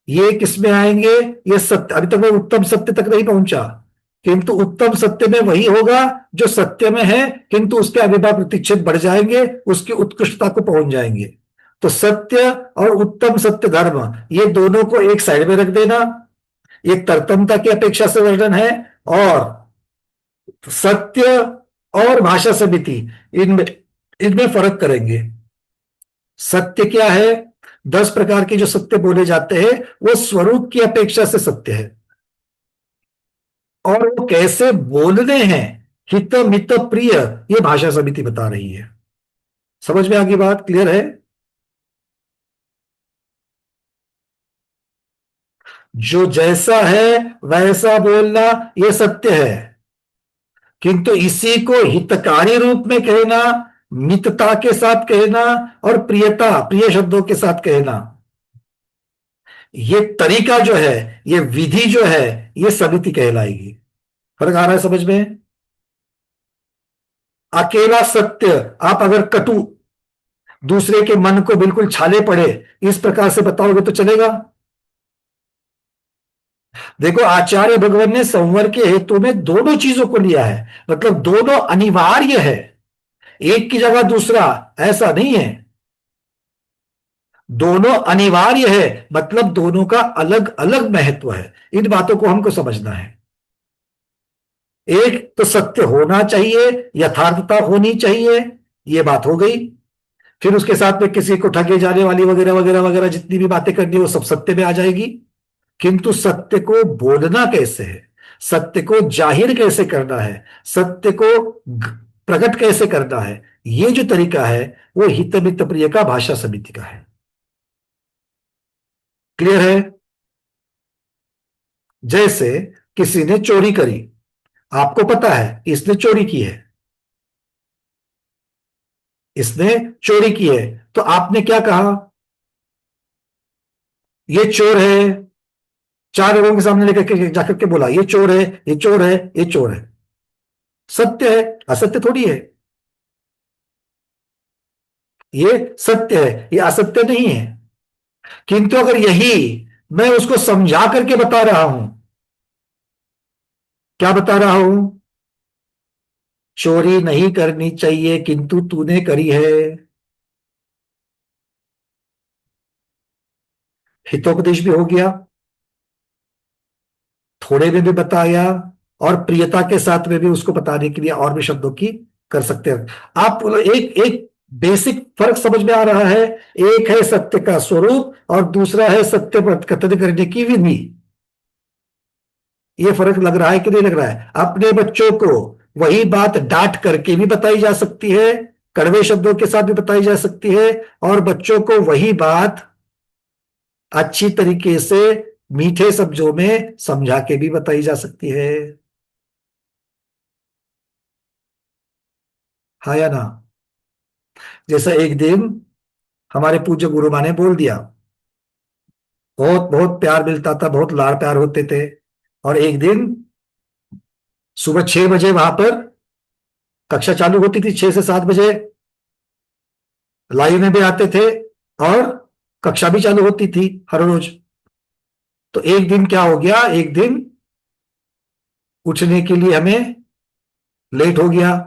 ये किसमें आएंगे? ये सत्य, अभी तक मैं उत्तम सत्य तक नहीं पहुंचा, किंतु उत्तम सत्य में वही होगा जो सत्य में है, किंतु उसके अविभा प्रतिच्छेद बढ़ जाएंगे, उसकी उत्कृष्टता को पहुंच जाएंगे। तो सत्य और उत्तम सत्य धर्म, ये दोनों को एक साइड में रख देना। ये तरतमता की अपेक्षा से वर्णन है, और सत्य और भाषा समिति, इनमें फर्क करेंगे। सत्य क्या है? 10 प्रकार के जो सत्य बोले जाते हैं वो स्वरूप की अपेक्षा से सत्य है, और वो कैसे बोलने हैं, हित मित प्रिय, ये भाषा समिति बता रही है। समझ में आ गई बात? क्लियर है? जो जैसा है वैसा बोलना ये सत्य है, किंतु इसी को हितकारी रूप में कहना, मितता के साथ कहना और प्रियता, प्रिय शब्दों के साथ कहना, ये तरीका जो है, ये विधि जो है, ये समिति कहलाएगी। फर्क आ रहा है समझ में? अकेला सत्य, आप अगर कटु दूसरे के मन को बिल्कुल छाले पड़े इस प्रकार से बताओगे तो चलेगा? देखो, आचार्य भगवान ने संवर के हेतु में दोनों चीजों को लिया है, मतलब दोनों अनिवार्य है, एक की जगह दूसरा ऐसा नहीं है। दोनों अनिवार्य है, मतलब दोनों का अलग अलग महत्व है। इन बातों को हमको समझना है। एक तो सत्य होना चाहिए, यथार्थता होनी चाहिए, ये बात हो गई। फिर उसके साथ में किसी को ठगे जाने वाली वगैरह वगैरह वगैरह जितनी भी बातें करनी है वो सब सत्य में आ जाएगी। किंतु सत्य को बोलना कैसे है, सत्य को जाहिर कैसे करना है, सत्य को प्रकट कैसे करना है, ये जो तरीका है वो हित मित प्रिय का भाषा समिति का है। क्लियर है? जैसे किसी ने चोरी करी, आपको पता है इसने चोरी की है, इसने चोरी की है, तो आपने क्या कहा? ये चोर है। चार लोगों के सामने लेकर के जाकर के बोला ये चोर है, ये चोर है, ये चोर है। सत्य है, असत्य थोड़ी है। ये सत्य है, ये असत्य नहीं है। किंतु अगर यही मैं उसको समझा करके बता रहा हूं, क्या बता रहा हूं? चोरी नहीं करनी चाहिए किंतु तूने करी है। हितोपदेश भी हो गया, थोड़े में भी बताया, और प्रियता के साथ में भी उसको बताने के लिए और भी शब्दों की कर सकते हैं आप। एक एक बेसिक फर्क समझ में आ रहा है। एक है सत्य का स्वरूप और दूसरा है सत्य पर कथन करने की विधि। ये फर्क लग रहा है कि नहीं लग रहा है? अपने बच्चों को वही बात डांट करके भी बताई जा सकती है, कड़वे शब्दों के साथ भी बताई जा सकती है, और बच्चों को वही बात अच्छी तरीके से मीठे शब्दों में समझा के भी बताई जा सकती है। हाँ या ना? जैसा एक दिन हमारे पूज्य गुरु माँ ने बोल दिया, बहुत बहुत प्यार मिलता था, बहुत लाड़ प्यार होते थे, और एक दिन सुबह 6 बजे वहां पर कक्षा चालू होती थी, 6 से 7 बजे लाइव में भी आते थे और कक्षा भी चालू होती थी हर रोज। तो एक दिन क्या हो गया, एक दिन उठने के लिए हमें लेट हो गया,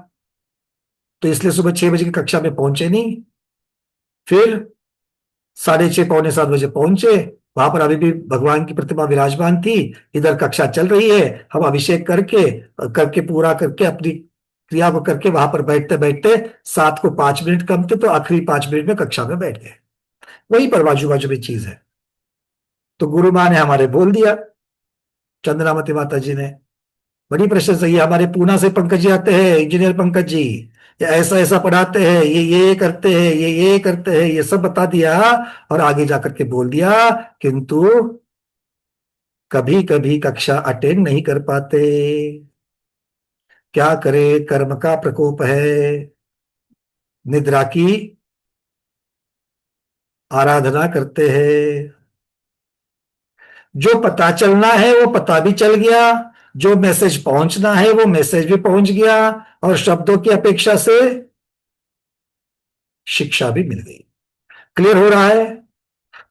तो इसलिए सुबह 6 बजे की कक्षा में पहुंचे नहीं। फिर 6:30 पौने 7 बजे पहुंचे, वहां पर अभी भी भगवान की प्रतिमा विराजमान थी, इधर कक्षा चल रही है, हम अभिषेक करके करके पूरा करके अपनी क्रिया को करके वहां पर बैठते बैठते 7 को 5 मिनट कम थे, तो आखिरी 5 मिनट में कक्षा में बैठ गए। वहीं पर बाजू बाजू में चीज है। तो गुरु माँ ने हमारे बोल दिया, चंद्रामती माता जी ने, बड़ी प्रशंसा। ये हमारे पूना से पंकज जी आते हैं, इंजीनियर पंकज जी, ये ऐसा ऐसा पढ़ाते हैं, ये करते हैं, ये करते हैं, ये सब बता दिया, और आगे जाकर के बोल दिया किंतु कभी कभी कक्षा अटेंड नहीं कर पाते। क्या करे, कर्म का प्रकोप है, निद्रा की आराधना करते हैं। जो पता चलना है वो पता भी चल गया, जो मैसेज पहुंचना है वो मैसेज भी पहुंच गया, और शब्दों की अपेक्षा से शिक्षा भी मिल गई। क्लियर हो रहा है?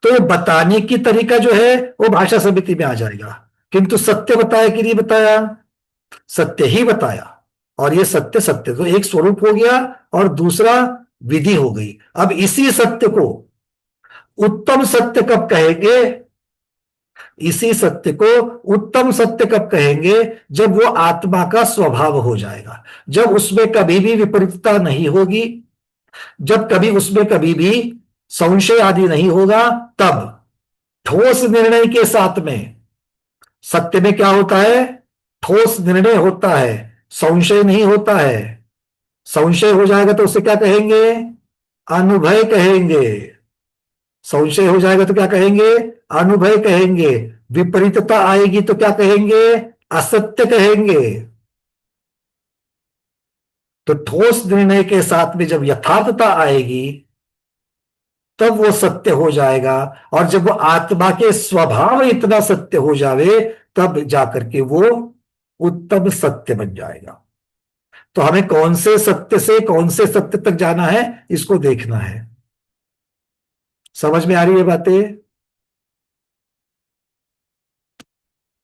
तो ये बताने की तरीका जो है वो भाषा समिति में आ जाएगा, किंतु सत्य बताया कि नहीं बताया? सत्य ही बताया। और ये सत्य सत्य तो एक स्वरूप हो गया और दूसरा विधि हो गई। अब इसी सत्य को उत्तम सत्य कब कहेंगे? इसी सत्य को उत्तम सत्य कब कहेंगे? जब वो आत्मा का स्वभाव हो जाएगा, जब उसमें कभी भी विपरीतता नहीं होगी, जब कभी उसमें कभी भी संशय आदि नहीं होगा, तब ठोस निर्णय के साथ में सत्य में क्या होता है? ठोस निर्णय होता है, संशय नहीं होता है। संशय हो जाएगा तो उसे क्या कहेंगे? अनुभय कहेंगे। संशय हो जाएगा तो क्या कहेंगे? अनुभय कहेंगे। विपरीतता आएगी तो क्या कहेंगे? असत्य कहेंगे। तो ठोस निर्णय के साथ में जब यथार्थता आएगी तब वो सत्य हो जाएगा, और जब वो आत्मा के स्वभाव इतना सत्य हो जावे तब जाकर के वो उत्तम सत्य बन जाएगा। तो हमें कौन से सत्य से कौन से सत्य तक जाना है, इसको देखना है। समझ में आ रही है बातें?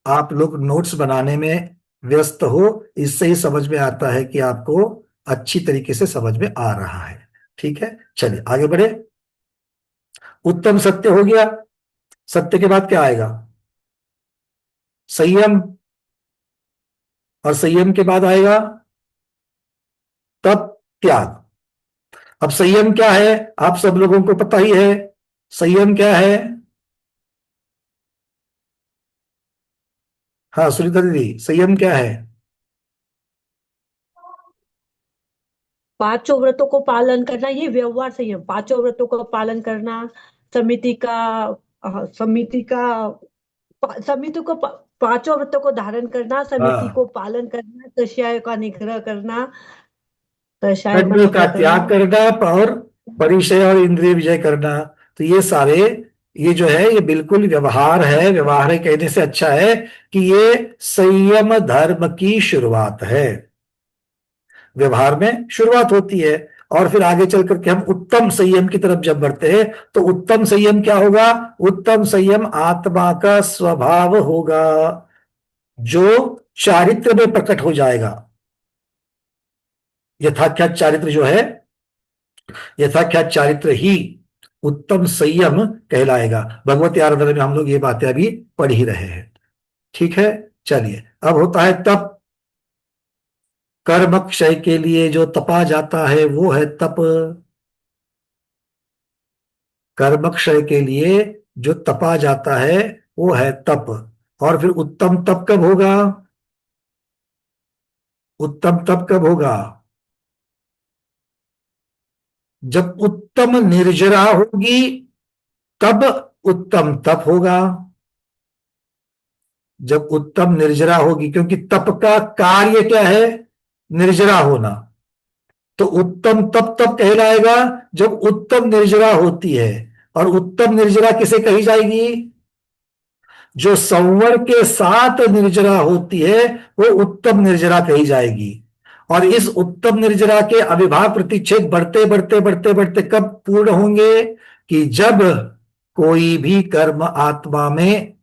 आप लोग नोट्स बनाने में व्यस्त हो, इससे ही समझ में आता है कि आपको अच्छी तरीके से समझ में आ रहा है। ठीक है, चलिए आगे बढ़े। उत्तम सत्य हो गया। सत्य के बाद क्या आएगा? संयम। और संयम के बाद आएगा तप, त्याग। अब संयम क्या है आप सब लोगों को पता ही है। संयम क्या है? हाँ सुनीता दीदी, संयम क्या है? पांचों व्रतों को पालन करना, ये व्यवहार संयम। पांचों व्रतों का पालन करना, समिति का समिति का समिति को पांचों व्रतों को धारण करना, समिति हाँ, को पालन करना, कषाय का निग्रह करना, कषाय का कर्म का निग्रह त्याग करना। करना और परिचय और इंद्रिय विजय करना। तो ये सारे, ये जो है ये बिल्कुल व्यवहार है। व्यवहार है कहने से अच्छा है कि ये संयम धर्म की शुरुआत है। व्यवहार में शुरुआत होती है और फिर आगे चल करके हम उत्तम संयम की तरफ जब बढ़ते हैं तो उत्तम संयम क्या होगा? उत्तम संयम आत्मा का स्वभाव होगा, जो चारित्र में प्रकट हो जाएगा। यथाख्यात चारित्र जो है, यथाख्यात चारित्र ही उत्तम संयम कहलाएगा। भगवती आराधना में हम लोग ये बातें अभी पढ़ ही रहे हैं। ठीक है, चलिए अब होता है तप। कर्म क्षय के लिए जो तपा जाता है वो है तप। कर्म क्षय के लिए जो तपा जाता है वो है तप। और फिर उत्तम तप कब होगा? उत्तम तप कब होगा? जब उत्तम निर्जरा होगी तब उत्तम तप होगा। जब उत्तम निर्जरा होगी, क्योंकि तप का कार्य क्या है? निर्जरा होना। तो उत्तम तप तब कहलाएगा जब उत्तम निर्जरा होती है। और उत्तम निर्जरा किसे कही जाएगी? जो संवर के साथ निर्जरा होती है वो उत्तम निर्जरा कही जाएगी। और इस उत्तम निर्जरा के अविभाव प्रतिच्छेद बढ़ते बढ़ते बढ़ते बढ़ते कब पूर्ण होंगे? कि जब कोई भी कर्म आत्मा में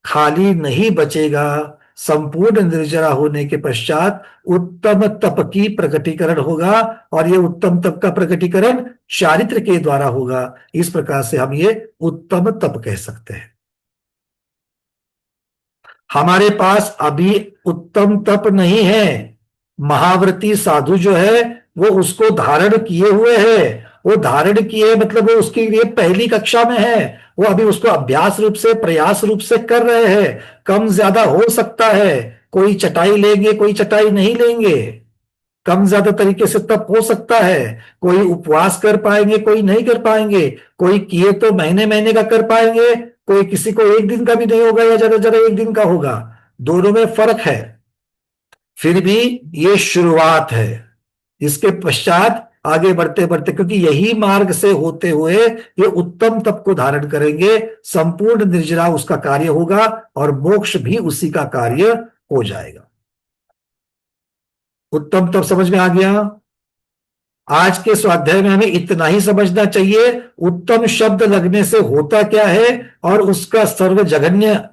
खाली नहीं बचेगा। संपूर्ण निर्जरा होने के पश्चात उत्तम तप की प्रकटीकरण होगा। और यह उत्तम तप का प्रकटीकरण चारित्र के द्वारा होगा। इस प्रकार से हम ये उत्तम तप कह सकते हैं। हमारे पास अभी उत्तम तप नहीं है। महाव्रती साधु जो है वो उसको धारण किए हुए है। वो धारण किए मतलब वो उसके लिए पहली कक्षा में है। वो अभी उसको अभ्यास रूप से, प्रयास रूप से कर रहे हैं। कम ज्यादा हो सकता है, कोई चटाई लेंगे कोई चटाई नहीं लेंगे, कम ज्यादा तरीके से तप हो सकता है। कोई उपवास कर पाएंगे कोई नहीं कर पाएंगे, कोई किए तो महीने महीने का कर पाएंगे, कोई किसी को एक दिन का भी नहीं होगा या ज्यादा ज्यादा एक दिन का होगा। दोनों में फर्क है। फिर भी ये शुरुआत है। इसके पश्चात आगे बढ़ते बढ़ते, क्योंकि यही मार्ग से होते हुए ये उत्तम तप को धारण करेंगे, संपूर्ण निर्जरा उसका कार्य होगा और मोक्ष भी उसी का कार्य हो जाएगा। उत्तम तप समझ में आ गया? आज के स्वाध्याय में हमें इतना ही समझना चाहिए उत्तम शब्द लगने से होता क्या है और उसका सर्व जघन्य,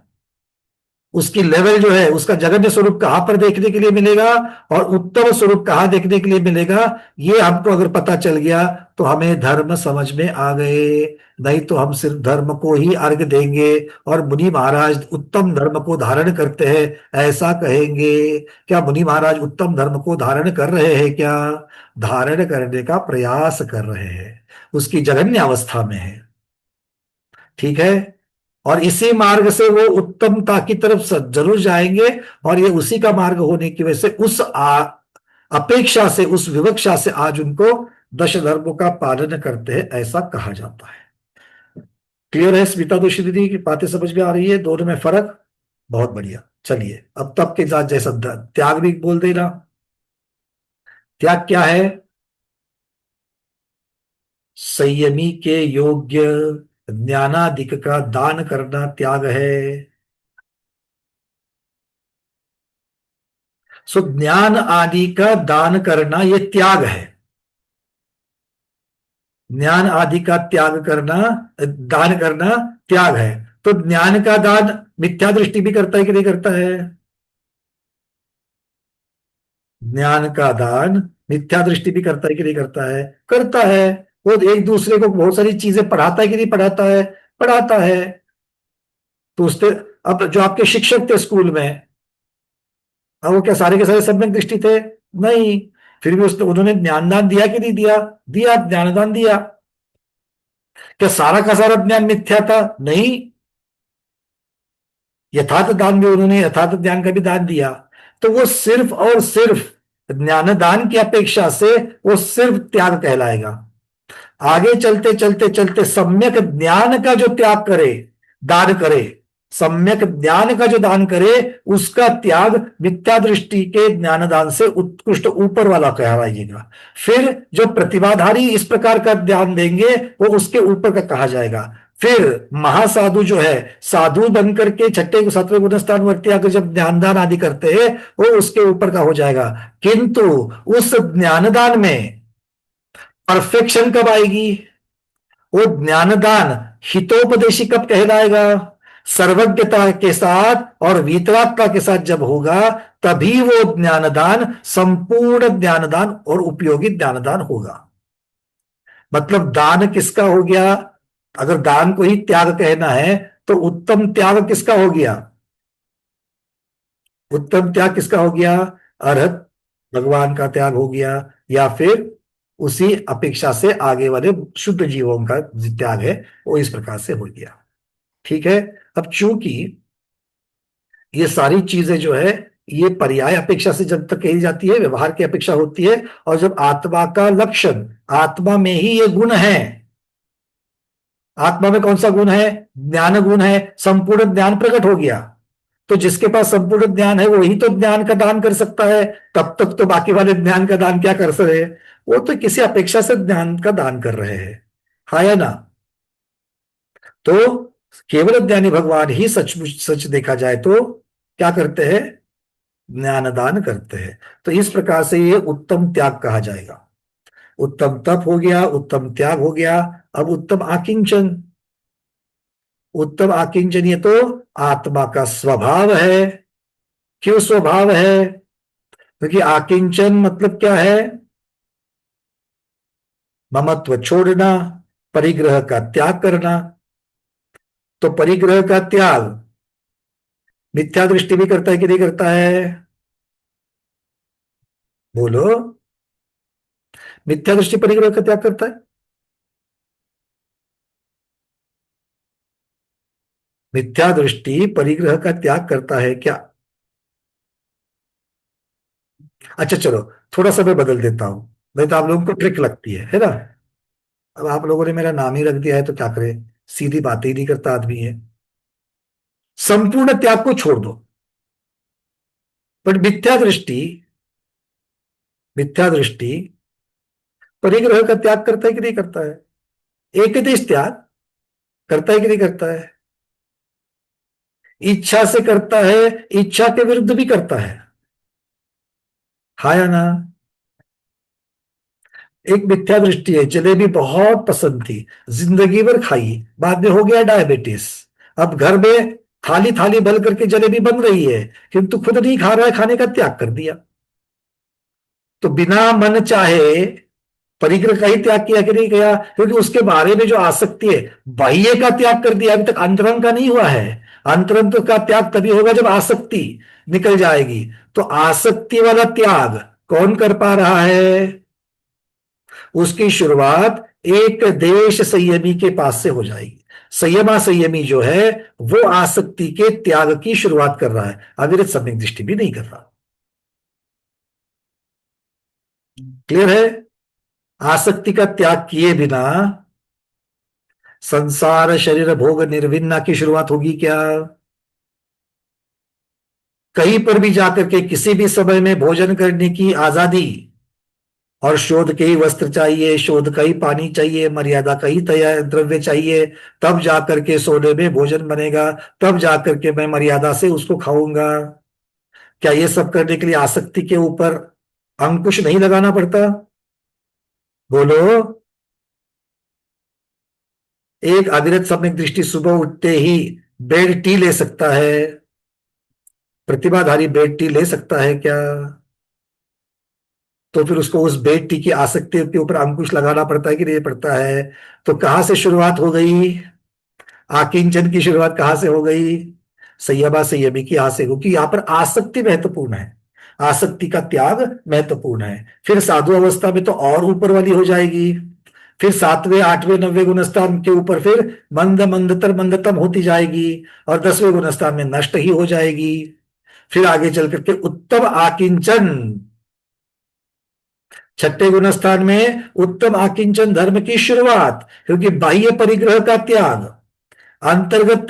उसकी लेवल जो है, उसका जघन्य स्वरूप कहां पर देखने के लिए मिलेगा और उत्तम स्वरूप कहां देखने के लिए मिलेगा। ये हमको अगर पता चल गया तो हमें धर्म समझ में आ गए। नहीं तो हम सिर्फ धर्म को ही अर्घ देंगे और मुनि महाराज उत्तम धर्म को धारण करते हैं ऐसा कहेंगे। क्या मुनि महाराज उत्तम धर्म को धारण कर रहे हैं? क्या धारण करने का प्रयास कर रहे हैं, उसकी जघन्य अवस्था में है। ठीक है, और इसी मार्ग से वो उत्तमता की तरफ जरूर जाएंगे। और ये उसी का मार्ग होने की वजह से उस अपेक्षा से, उस विवक्षा से आज उनको दश धर्मों का पालन करते हैं ऐसा कहा जाता है। क्लियर है स्मिता दोषी दीदी की बातें समझ में आ रही है? दोनों में फर्क? बहुत बढ़िया। चलिए अब तप के साथ जैसा त्याग भी बोल देना। त्याग क्या है? संयमी के योग्य ज्ञानादिक का दान करना त्याग है। सो ज्ञान आदि का दान करना ये त्याग है। ज्ञान आदि का त्याग करना, दान करना त्याग है। तो ज्ञान का दान मिथ्या दृष्टि भी करता है कि नहीं करता है? ज्ञान का दान मिथ्या दृष्टि भी करता है कि नहीं करता है? करता है। वो एक दूसरे को बहुत सारी चीजें पढ़ाता है कि नहीं पढ़ाता है? पढ़ाता है। तो उससे अब जो आपके शिक्षक थे स्कूल में, अब वो क्या सारे के सारे सम्यक दृष्टि थे? नहीं। फिर भी उसने उन्होंने ज्ञानदान दिया कि नहीं दिया? दिया, ज्ञानदान दिया। क्या सारा का सारा ज्ञान मिथ्या था? नहीं। यथार्थ दान भी उन्होंने, यथार्थ ज्ञान का भी दान दिया। तो वो सिर्फ और सिर्फ ज्ञान दान की अपेक्षा से वो सिर्फ त्याग कहलाएगा। आगे चलते चलते चलते सम्यक ज्ञान का जो त्याग करे, दान करे, सम्यक ज्ञान का जो दान करे, उसका त्याग मिथ्या दृष्टि के ज्ञान दान से उत्कृष्ट ऊपर वाला कहलाएगा। फिर जो प्रतिभाधारी इस प्रकार का ध्यान देंगे वो उसके ऊपर का कहा जाएगा। फिर महासाधु जो है, साधु बनकर के छठे सातवें गुणस्थान वर्ती आकर जब ज्ञानदान आदि करते हैं, वो उसके ऊपर का हो जाएगा। किंतु उस ज्ञानदान में परफेक्शन कब आएगी? वो ज्ञानदान हितोपदेशी कब कहलाएगा? सर्वज्ञता के साथ और वीतरागता के साथ जब होगा, तभी वो ज्ञानदान संपूर्ण ज्ञानदान और उपयोगी ज्ञानदान होगा। मतलब दान किसका हो गया? अगर दान को ही त्याग कहना है तो उत्तम त्याग किसका हो गया? उत्तम त्याग किसका हो गया? अरहत भगवान का त्याग हो गया, या फिर उसी अपेक्षा से आगे वाले शुद्ध जीवों का त्याग है वो इस प्रकार से हो गया। ठीक है। अब चूंकि ये सारी चीजें जो है ये पर्याय अपेक्षा से जब तक कही जाती है, व्यवहार की अपेक्षा होती है, और जब आत्मा का लक्षण, आत्मा में ही ये गुण है। आत्मा में कौन सा गुण है? ज्ञान गुण है। संपूर्ण ज्ञान प्रकट हो गया, तो जिसके पास संपूर्ण ज्ञान है वही तो ज्ञान का दान कर सकता है। तब तक तो बाकी वाले ज्ञान का दान क्या कर सकते हैं? वो तो किसी अपेक्षा से ज्ञान का दान कर रहे हैं, हाँ या ना? तो केवल ज्ञानी भगवान ही सचमुच सच देखा जाए तो क्या करते हैं? ज्ञान दान करते हैं। तो इस प्रकार से ये उत्तम त्याग कहा जाएगा। उत्तम तप हो गया, उत्तम त्याग हो गया। अब उत्तम आकिंचन। उत्तम आकिंचन ये तो आत्मा का स्वभाव है। क्यों स्वभाव है? क्योंकि आकिंचन मतलब क्या है? ममत्व छोड़ना, परिग्रह का त्याग करना। तो परिग्रह का त्याग मिथ्या दृष्टि भी करता है कि नहीं करता है? बोलो। मिथ्या दृष्टि परिग्रह का त्याग करता है? मिथ्या दृष्टि परिग्रह का त्याग करता है क्या? अच्छा चलो, थोड़ा सा मैं बदल देता हूं, नहीं तो आप लोगों को ट्रिक लगती है ना? अब आप लोगों ने मेरा नाम ही रख दिया है तो क्या करें, सीधी बातें ही नहीं करता आदमी है। संपूर्ण त्याग को छोड़ दो, बट मिथ्या दृष्टि, मिथ्या दृष्टि परिग्रह का त्याग करता है कि नहीं करता है? एक देश त्याग करता है कि नहीं करता है? इच्छा से करता है, इच्छा के विरुद्ध भी करता है, हाँ या ना? एक मिथ्या दृष्टि है, जलेबी बहुत पसंद थी, जिंदगी भर खाई, बाद में हो गया डायबिटीज। अब घर में थाली थाली भर करके जलेबी बन रही है, किंतु खुद नहीं खा रहा है, खाने का त्याग कर दिया। तो बिना मन चाहे परिग्रह का ही त्याग किया कि नहीं किया? क्योंकि उसके बारे में जो आसक्ति है, बाह्य का त्याग कर दिया, अभी तक अंतरंग का नहीं हुआ है। अंतरंग का त्याग तभी होगा जब आसक्ति निकल जाएगी। तो आसक्ति वाला त्याग कौन कर पा रहा है? उसकी शुरुआत एक देश संयमी के पास से हो जाएगी। संयमा संयमी जो है वो आसक्ति के त्याग की शुरुआत कर रहा है, अविरत सम्यक दृष्टि भी नहीं कर रहा। क्लियर है? आसक्ति का त्याग किए बिना संसार शरीर भोग निर्विन्ना की शुरुआत होगी क्या? कहीं पर भी जाकर के किसी भी समय में भोजन करने की आजादी, और शोध के ही वस्त्र चाहिए, शोध का ही पानी चाहिए, मर्यादा का ही तैयार द्रव्य चाहिए, तब जाकर के सोने में भोजन बनेगा, तब जाकर के मैं मर्यादा से उसको खाऊंगा। क्या ये सब करने के लिए आसक्ति के ऊपर अंकुश नहीं लगाना पड़ता? बोलो। एक अविरत सम्यक दृष्टि सुबह उठते ही बेड टी ले सकता है? प्रतिभाधारी बेड टी ले सकता है क्या? तो फिर उसको उस बेड टी की आसक्ति के ऊपर अंकुश लगाना पड़ता है कि नहीं पड़ता है? तो कहां से शुरुआत हो गई? आकिंचन की शुरुआत कहां से हो गई? संयमा संयमी की यहां से, क्योंकि यहां पर आसक्ति महत्वपूर्ण है, आसक्ति का त्याग महत्वपूर्ण है। फिर साधु अवस्था में तो और ऊपर वाली हो जाएगी, फिर 7वें 8वें 9वें गुणस्थान के ऊपर फिर मंद मंदतर मंदतम होती जाएगी, और 10वें गुणस्थान में नष्ट ही हो जाएगी। फिर आगे चल करके उत्तम आकिंचन, 6ठे गुणस्थान में उत्तम आकिंचन धर्म की शुरुआत, क्योंकि बाह्य परिग्रह का त्याग, अंतर्गत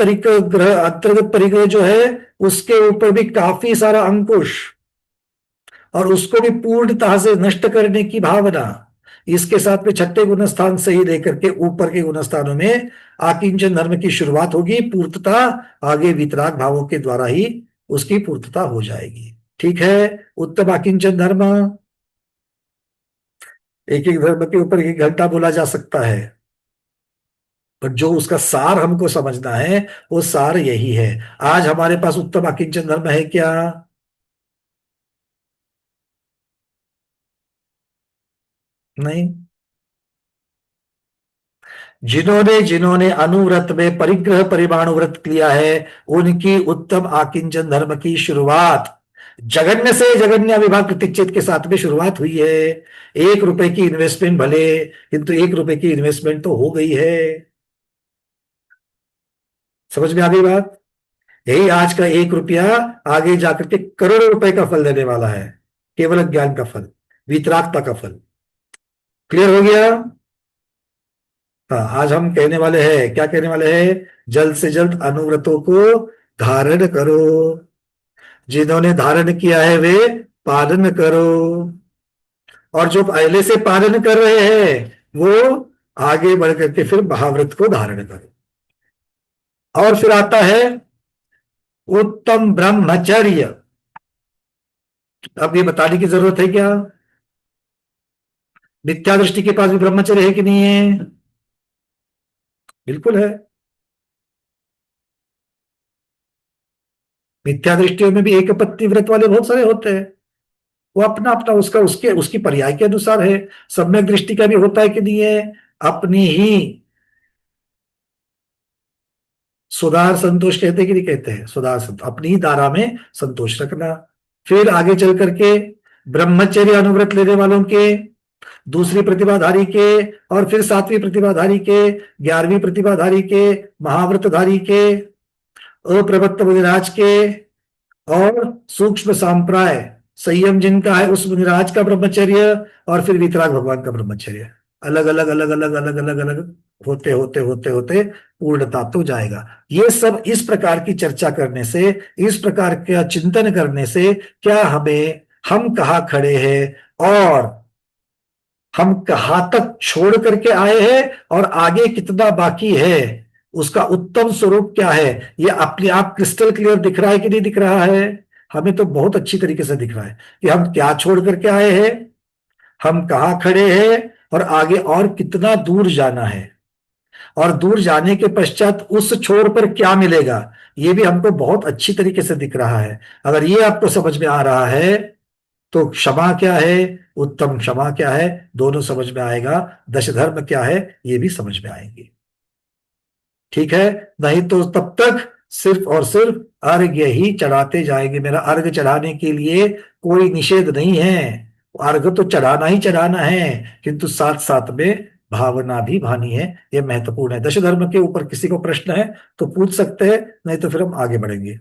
परिग्रह जो है उसके ऊपर भी काफी सारा अंकुश, और उसको भी पूर्णतः से नष्ट करने की भावना। इसके साथ में 6ठे गुणस्थान से ही लेकर के ऊपर के गुणस्थानों में आकिंचन धर्म की शुरुआत होगी, पूर्तता आगे वितराग भावों के द्वारा ही उसकी पूर्तता हो जाएगी। ठीक है, उत्तम आकिंचन धर्म, एक एक धर्म के ऊपर एक घंटा बोला जा सकता है, पर जो उसका सार हमको समझना है वो सार यही है। आज हमारे पास उत्तम आकिंचन धर्म है क्या? नहीं। जिन्होंने जिन्होंने अनुव्रत में परिग्रह परिमाण व्रत किया है उनकी उत्तम आकिंचन धर्म की शुरुआत जघन्य से जघन्य विभाग प्रतिच्छेद के साथ में शुरुआत हुई है। 1 रुपए की इन्वेस्टमेंट भले, किंतु 1 रुपए की इन्वेस्टमेंट तो हो गई है। समझ में आ गई बात? यही आज का 1 रुपया आगे जाकर के करोड़ों रुपए का फल देने वाला है, केवल ज्ञान का फल, वितरागता का फल। क्लियर हो गया? हाँ, आज हम कहने वाले हैं, क्या कहने वाले हैं? जल्द से जल्द अनुव्रतों को धारण करो, जिन्होंने धारण किया है वे पालन करो, और जो पहले से पालन कर रहे हैं वो आगे बढ़ करके फिर महाव्रत को धारण करो। और फिर आता है उत्तम ब्रह्मचर्य। अब ये बताने की जरूरत है क्या? मिथ्या दृष्टि के पास भी ब्रह्मचर्य है कि नहीं है? बिल्कुल है। मिथ्या दृष्टियों में भी एक पत्नी व्रत वाले बहुत सारे होते हैं, वो अपना अपना उसका उसके उसकी पर्याय के अनुसार है। सम्यक दृष्टि का भी होता है कि नहीं है? अपनी ही सुधार संतोष कहते हैं कि नहीं कहते हैं? सुधार संतोष, अपनी ही धारा में संतोष रखना। फिर आगे चल करके ब्रह्मचर्य अनुव्रत लेने वालों के, दूसरी प्रतिभाधारी के, और फिर 7वीं प्रतिभाधारी के, 11वीं प्रतिभाधारी के, महाव्रतधारी के, अप्रवृत्त मुनिराज के, और सूक्ष्म सांप्राय संयम जिनका है उस मुनिराज का ब्रह्मचर्य, और फिर वितराग भगवान का ब्रह्मचर्य। अलग अलग अलग अलग अलग अलग अलग होते होते होते होते पूर्णता तो जाएगा। ये सब इस प्रकार की चर्चा करने से, इस प्रकार का चिंतन करने से क्या हमें, हम कहाँ खड़े हैं और हम कहाँ तक छोड़ करके आए हैं और आगे कितना बाकी है, उसका उत्तम स्वरूप क्या है, ये अपने आप क्रिस्टल क्लियर दिख रहा है कि नहीं दिख रहा है? हमें तो बहुत अच्छी तरीके से दिख रहा है कि हम क्या छोड़ करके आए हैं, हम कहाँ खड़े हैं, और आगे और कितना दूर जाना है, और दूर जाने के पश्चात उस छोर पर क्या मिलेगा, ये भी हमको बहुत अच्छी तरीके से दिख रहा है। अगर ये आपको समझ में आ रहा है तो क्षमा क्या है, उत्तम क्षमा क्या है, दोनों समझ में आएगा। दश धर्म क्या है ये भी समझ में आएंगे। ठीक है? नहीं तो तब तक सिर्फ और सिर्फ अर्घ्य ही चढ़ाते जाएंगे। मेरा अर्घ्य चढ़ाने के लिए कोई निषेध नहीं है, अर्घ्य तो चढ़ाना ही चढ़ाना है, किंतु साथ साथ में भावना भी भानी है, ये महत्वपूर्ण है। दश धर्म के ऊपर किसी को प्रश्न है तो पूछ सकते हैं, नहीं तो फिर हम आगे बढ़ेंगे,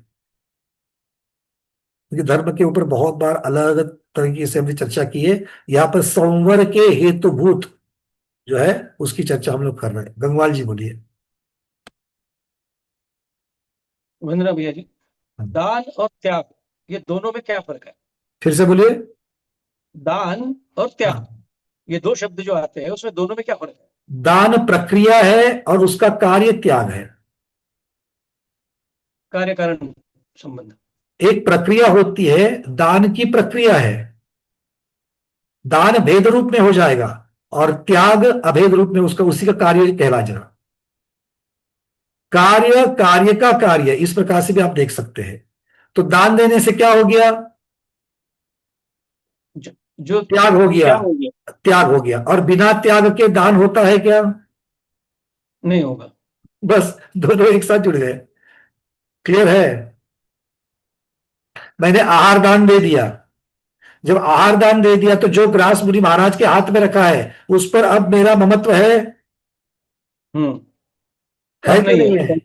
क्योंकि धर्म के ऊपर बहुत बार अलग अलग तरीके से हमने चर्चा की है। यहाँ पर संवर के हेतुभूत जो है उसकी चर्चा हम लोग कर रहे हैं। गंगवाल जी बोलिए। वंदना भैया जी, दान और त्याग ये दोनों में क्या फर्क है? फिर से बोलिए। दान और त्याग ये दो शब्द जो आते हैं उसमें दोनों में क्या फर्क है? दान प्रक्रिया है और उसका कार्य त्याग है। कार्य कारण संबंध। एक प्रक्रिया होती है, दान की प्रक्रिया है, दान भेद रूप में हो जाएगा और त्याग अभेद रूप में उसका उसी का कार्य कहला जाएगा। कार्य कार्य का कार्य, इस प्रकार से भी आप देख सकते हैं। तो दान देने से क्या हो गया? जो त्याग हो गया, क्या हो गया? त्याग हो गया। और बिना त्याग के दान होता है क्या? नहीं होगा। बस दोनों एक साथ जुड़ गए। क्लियर है? मैंने आहार दान दे दिया। जब आहार दान दे दिया तो जो ग्रास मुनि महाराज के हाथ में रखा है उस पर अब मेरा ममत्व है अब कि नहीं नहीं है। है?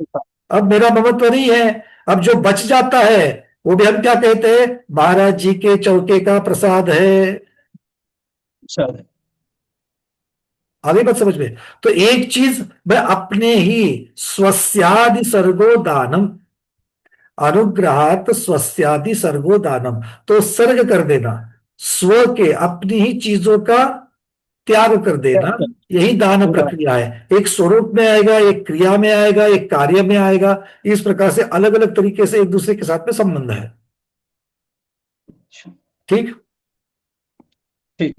अब मेरा ममत्व नहीं है। अब जो बच जाता है वो भी हम क्या कहते हैं? महाराज जी के चौके का प्रसाद है। प्रसाद है। आगे बात समझ में? तो एक चीज मैं अपने ही स्वस्यादि सर्गो दानम, अनुग्रहात स्वस्यादि सर्गो दानम, तो सर्ग कर देना, स्व के अपनी ही चीजों का त्याग कर देना, यही दान प्रक्रिया है। एक स्वरूप में आएगा, एक क्रिया में आएगा, एक कार्य में आएगा। इस प्रकार से अलग अलग तरीके से एक दूसरे के साथ में संबंध है। ठीक ठीक।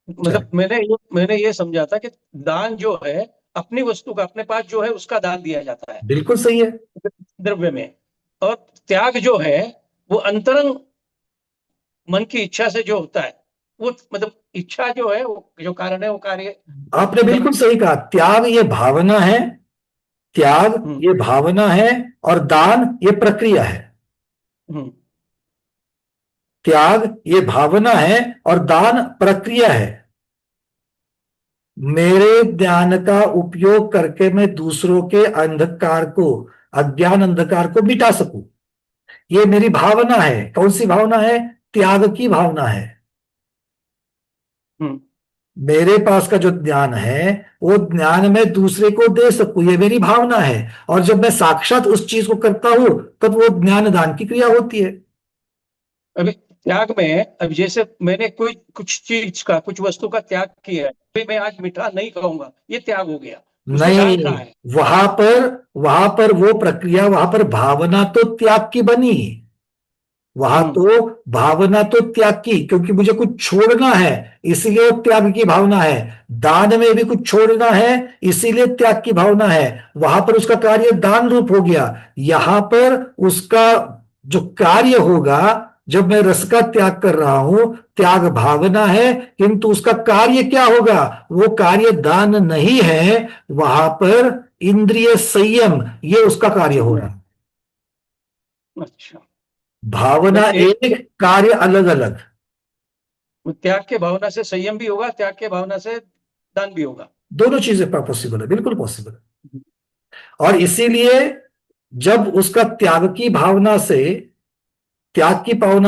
मतलब मैंने ये समझा था कि दान जो है अपनी वस्तु का, अपने पास जो है उसका दान दिया जाता है, बिल्कुल सही है, द्रव्य में। और त्याग जो है वो अंतरंग मन की इच्छा से जो होता है, वो मतलब इच्छा जो है वो जो कारण है वो कार्य। आपने बिल्कुल सही कहा। त्याग ये भावना है, त्याग ये भावना है, और दान ये प्रक्रिया है। त्याग ये भावना है और दान प्रक्रिया है। मेरे ज्ञान का उपयोग करके मैं दूसरों के अंधकार को, अज्ञान अंधकार को मिटा सकूं, ये मेरी भावना है। कौन सी भावना है? त्याग की भावना है। मेरे पास का जो ज्ञान है वो ज्ञान मैं दूसरे को दे सकूं, ये मेरी भावना है। और जब मैं साक्षात उस चीज को करता हूं तब वो ज्ञान दान की क्रिया होती है। अभी त्याग में, अब जैसे मैंने कोई कुछ चीज का, कुछ वस्तु का त्याग किया है, अभी मैं आज मीठा नहीं खाऊंगा, ये त्याग हो गया। उसमें दान नहीं, कहाँ है? वहां पर वो प्रक्रिया, वहां पर भावना तो त्याग की बनी। वहां तो भावना तो त्याग की, क्योंकि मुझे कुछ छोड़ना है इसीलिए त्याग की भावना है। दान में भी कुछ छोड़ना है इसीलिए त्याग की भावना है। वहां पर उसका कार्य दान रूप हो गया। यहां पर उसका जो कार्य होगा, जब मैं रस का त्याग कर रहा हूं, त्याग भावना है, किंतु उसका कार्य क्या होगा? वो कार्य दान नहीं है। वहां पर इंद्रिय संयम, ये उसका कार्य हो रहा है। अच्छा। भावना एक, कार्य अलग अलग। त्याग के भावना से संयम भी होगा, त्याग के भावना से दान भी होगा। दोनों चीजें पॉसिबल है, बिल्कुल पॉसिबल है। और इसीलिए जब उसका त्याग की भावना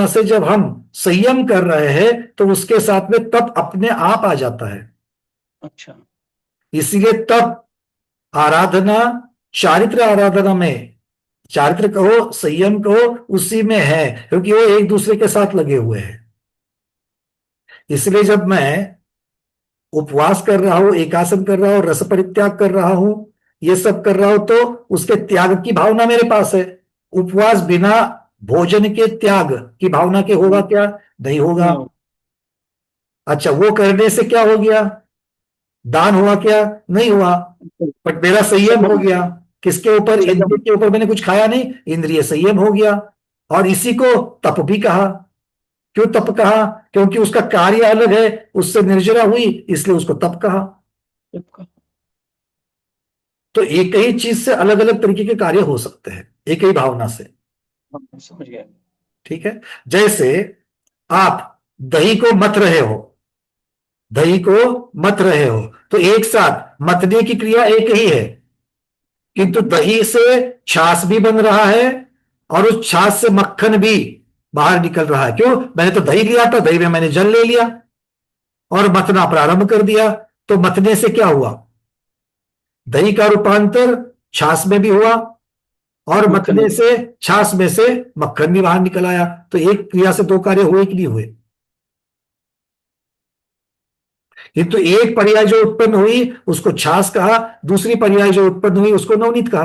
से जब हम संयम कर रहे हैं तो उसके साथ में तप अपने आप आ जाता है। अच्छा। इसीलिए तप आराधना, चारित्र आराधना में, चारित्र कहो संयम कहो, उसी में है, क्योंकि वो एक दूसरे के साथ लगे हुए हैं। इसलिए जब मैं उपवास कर रहा हूं, एकासन कर रहा हूं, रस परित्याग कर रहा हूं, ये सब कर रहा हूं, तो उसके त्याग की भावना मेरे पास है। उपवास बिना भोजन के त्याग की भावना के होगा क्या? नहीं होगा। अच्छा, वो करने से क्या हो गया? दान हुआ क्या? नहीं हुआ। बट मेरा संयम हो गया। किसके ऊपर? इंद्रिय के ऊपर। मैंने कुछ खाया नहीं, इंद्रिय संयम हो गया। और इसी को तप भी कहा। क्यों तप कहा? क्योंकि उसका कार्य अलग है, उससे निर्जरा हुई, इसलिए उसको तप कहा। तो एक ही चीज से अलग अलग तरीके के कार्य हो सकते हैं एक ही भावना से। समझ गया। ठीक है। जैसे आप दही को मथ रहे हो, दही को मथ रहे हो, तो एक साथ मथने की क्रिया एक ही है, किंतु दही से छाछ भी बन रहा है और उस छाछ से मक्खन भी बाहर निकल रहा है। क्यों? मैंने तो दही लिया था, दही में मैंने जल ले लिया और मथना प्रारंभ कर दिया। तो मथने से क्या हुआ? दही का रूपांतर छाछ में भी हुआ और मथने से छाछ में से मक्खन भी बाहर निकल आया। तो एक क्रिया से दो कार्य हुए कि नहीं हुए? ये तो एक पर्याय जो उत्पन्न हुई उसको छाछ कहा, दूसरी पर्याय जो उत्पन्न हुई उसको नवनीत कहा।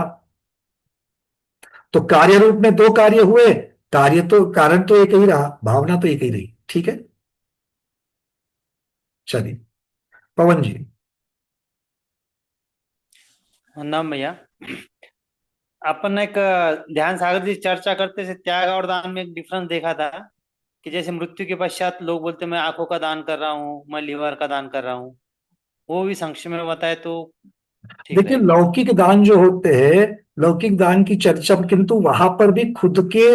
तो कार्य रूप में दो कार्य हुए, कार्य तो, कारण तो एक ही रहा, भावना तो एक ही रही। ठीक है, चलिए पवन जी। नाम भैया, अपन एक ध्यान सागर जी चर्चा करते थे त्याग और दान में एक डिफरेंस देखा था कि जैसे मृत्यु के पश्चात लोग बोलते मैं आंखों का दान कर रहा हूँ, मैं लिवर का दान कर रहा हूँ, वो भी संक्षेप में बताए तो ठीक देखिए, रहेगा। लौकिक दान जो होते हैं, लौकिक दान की चर्चा, किंतु वहां पर भी खुद के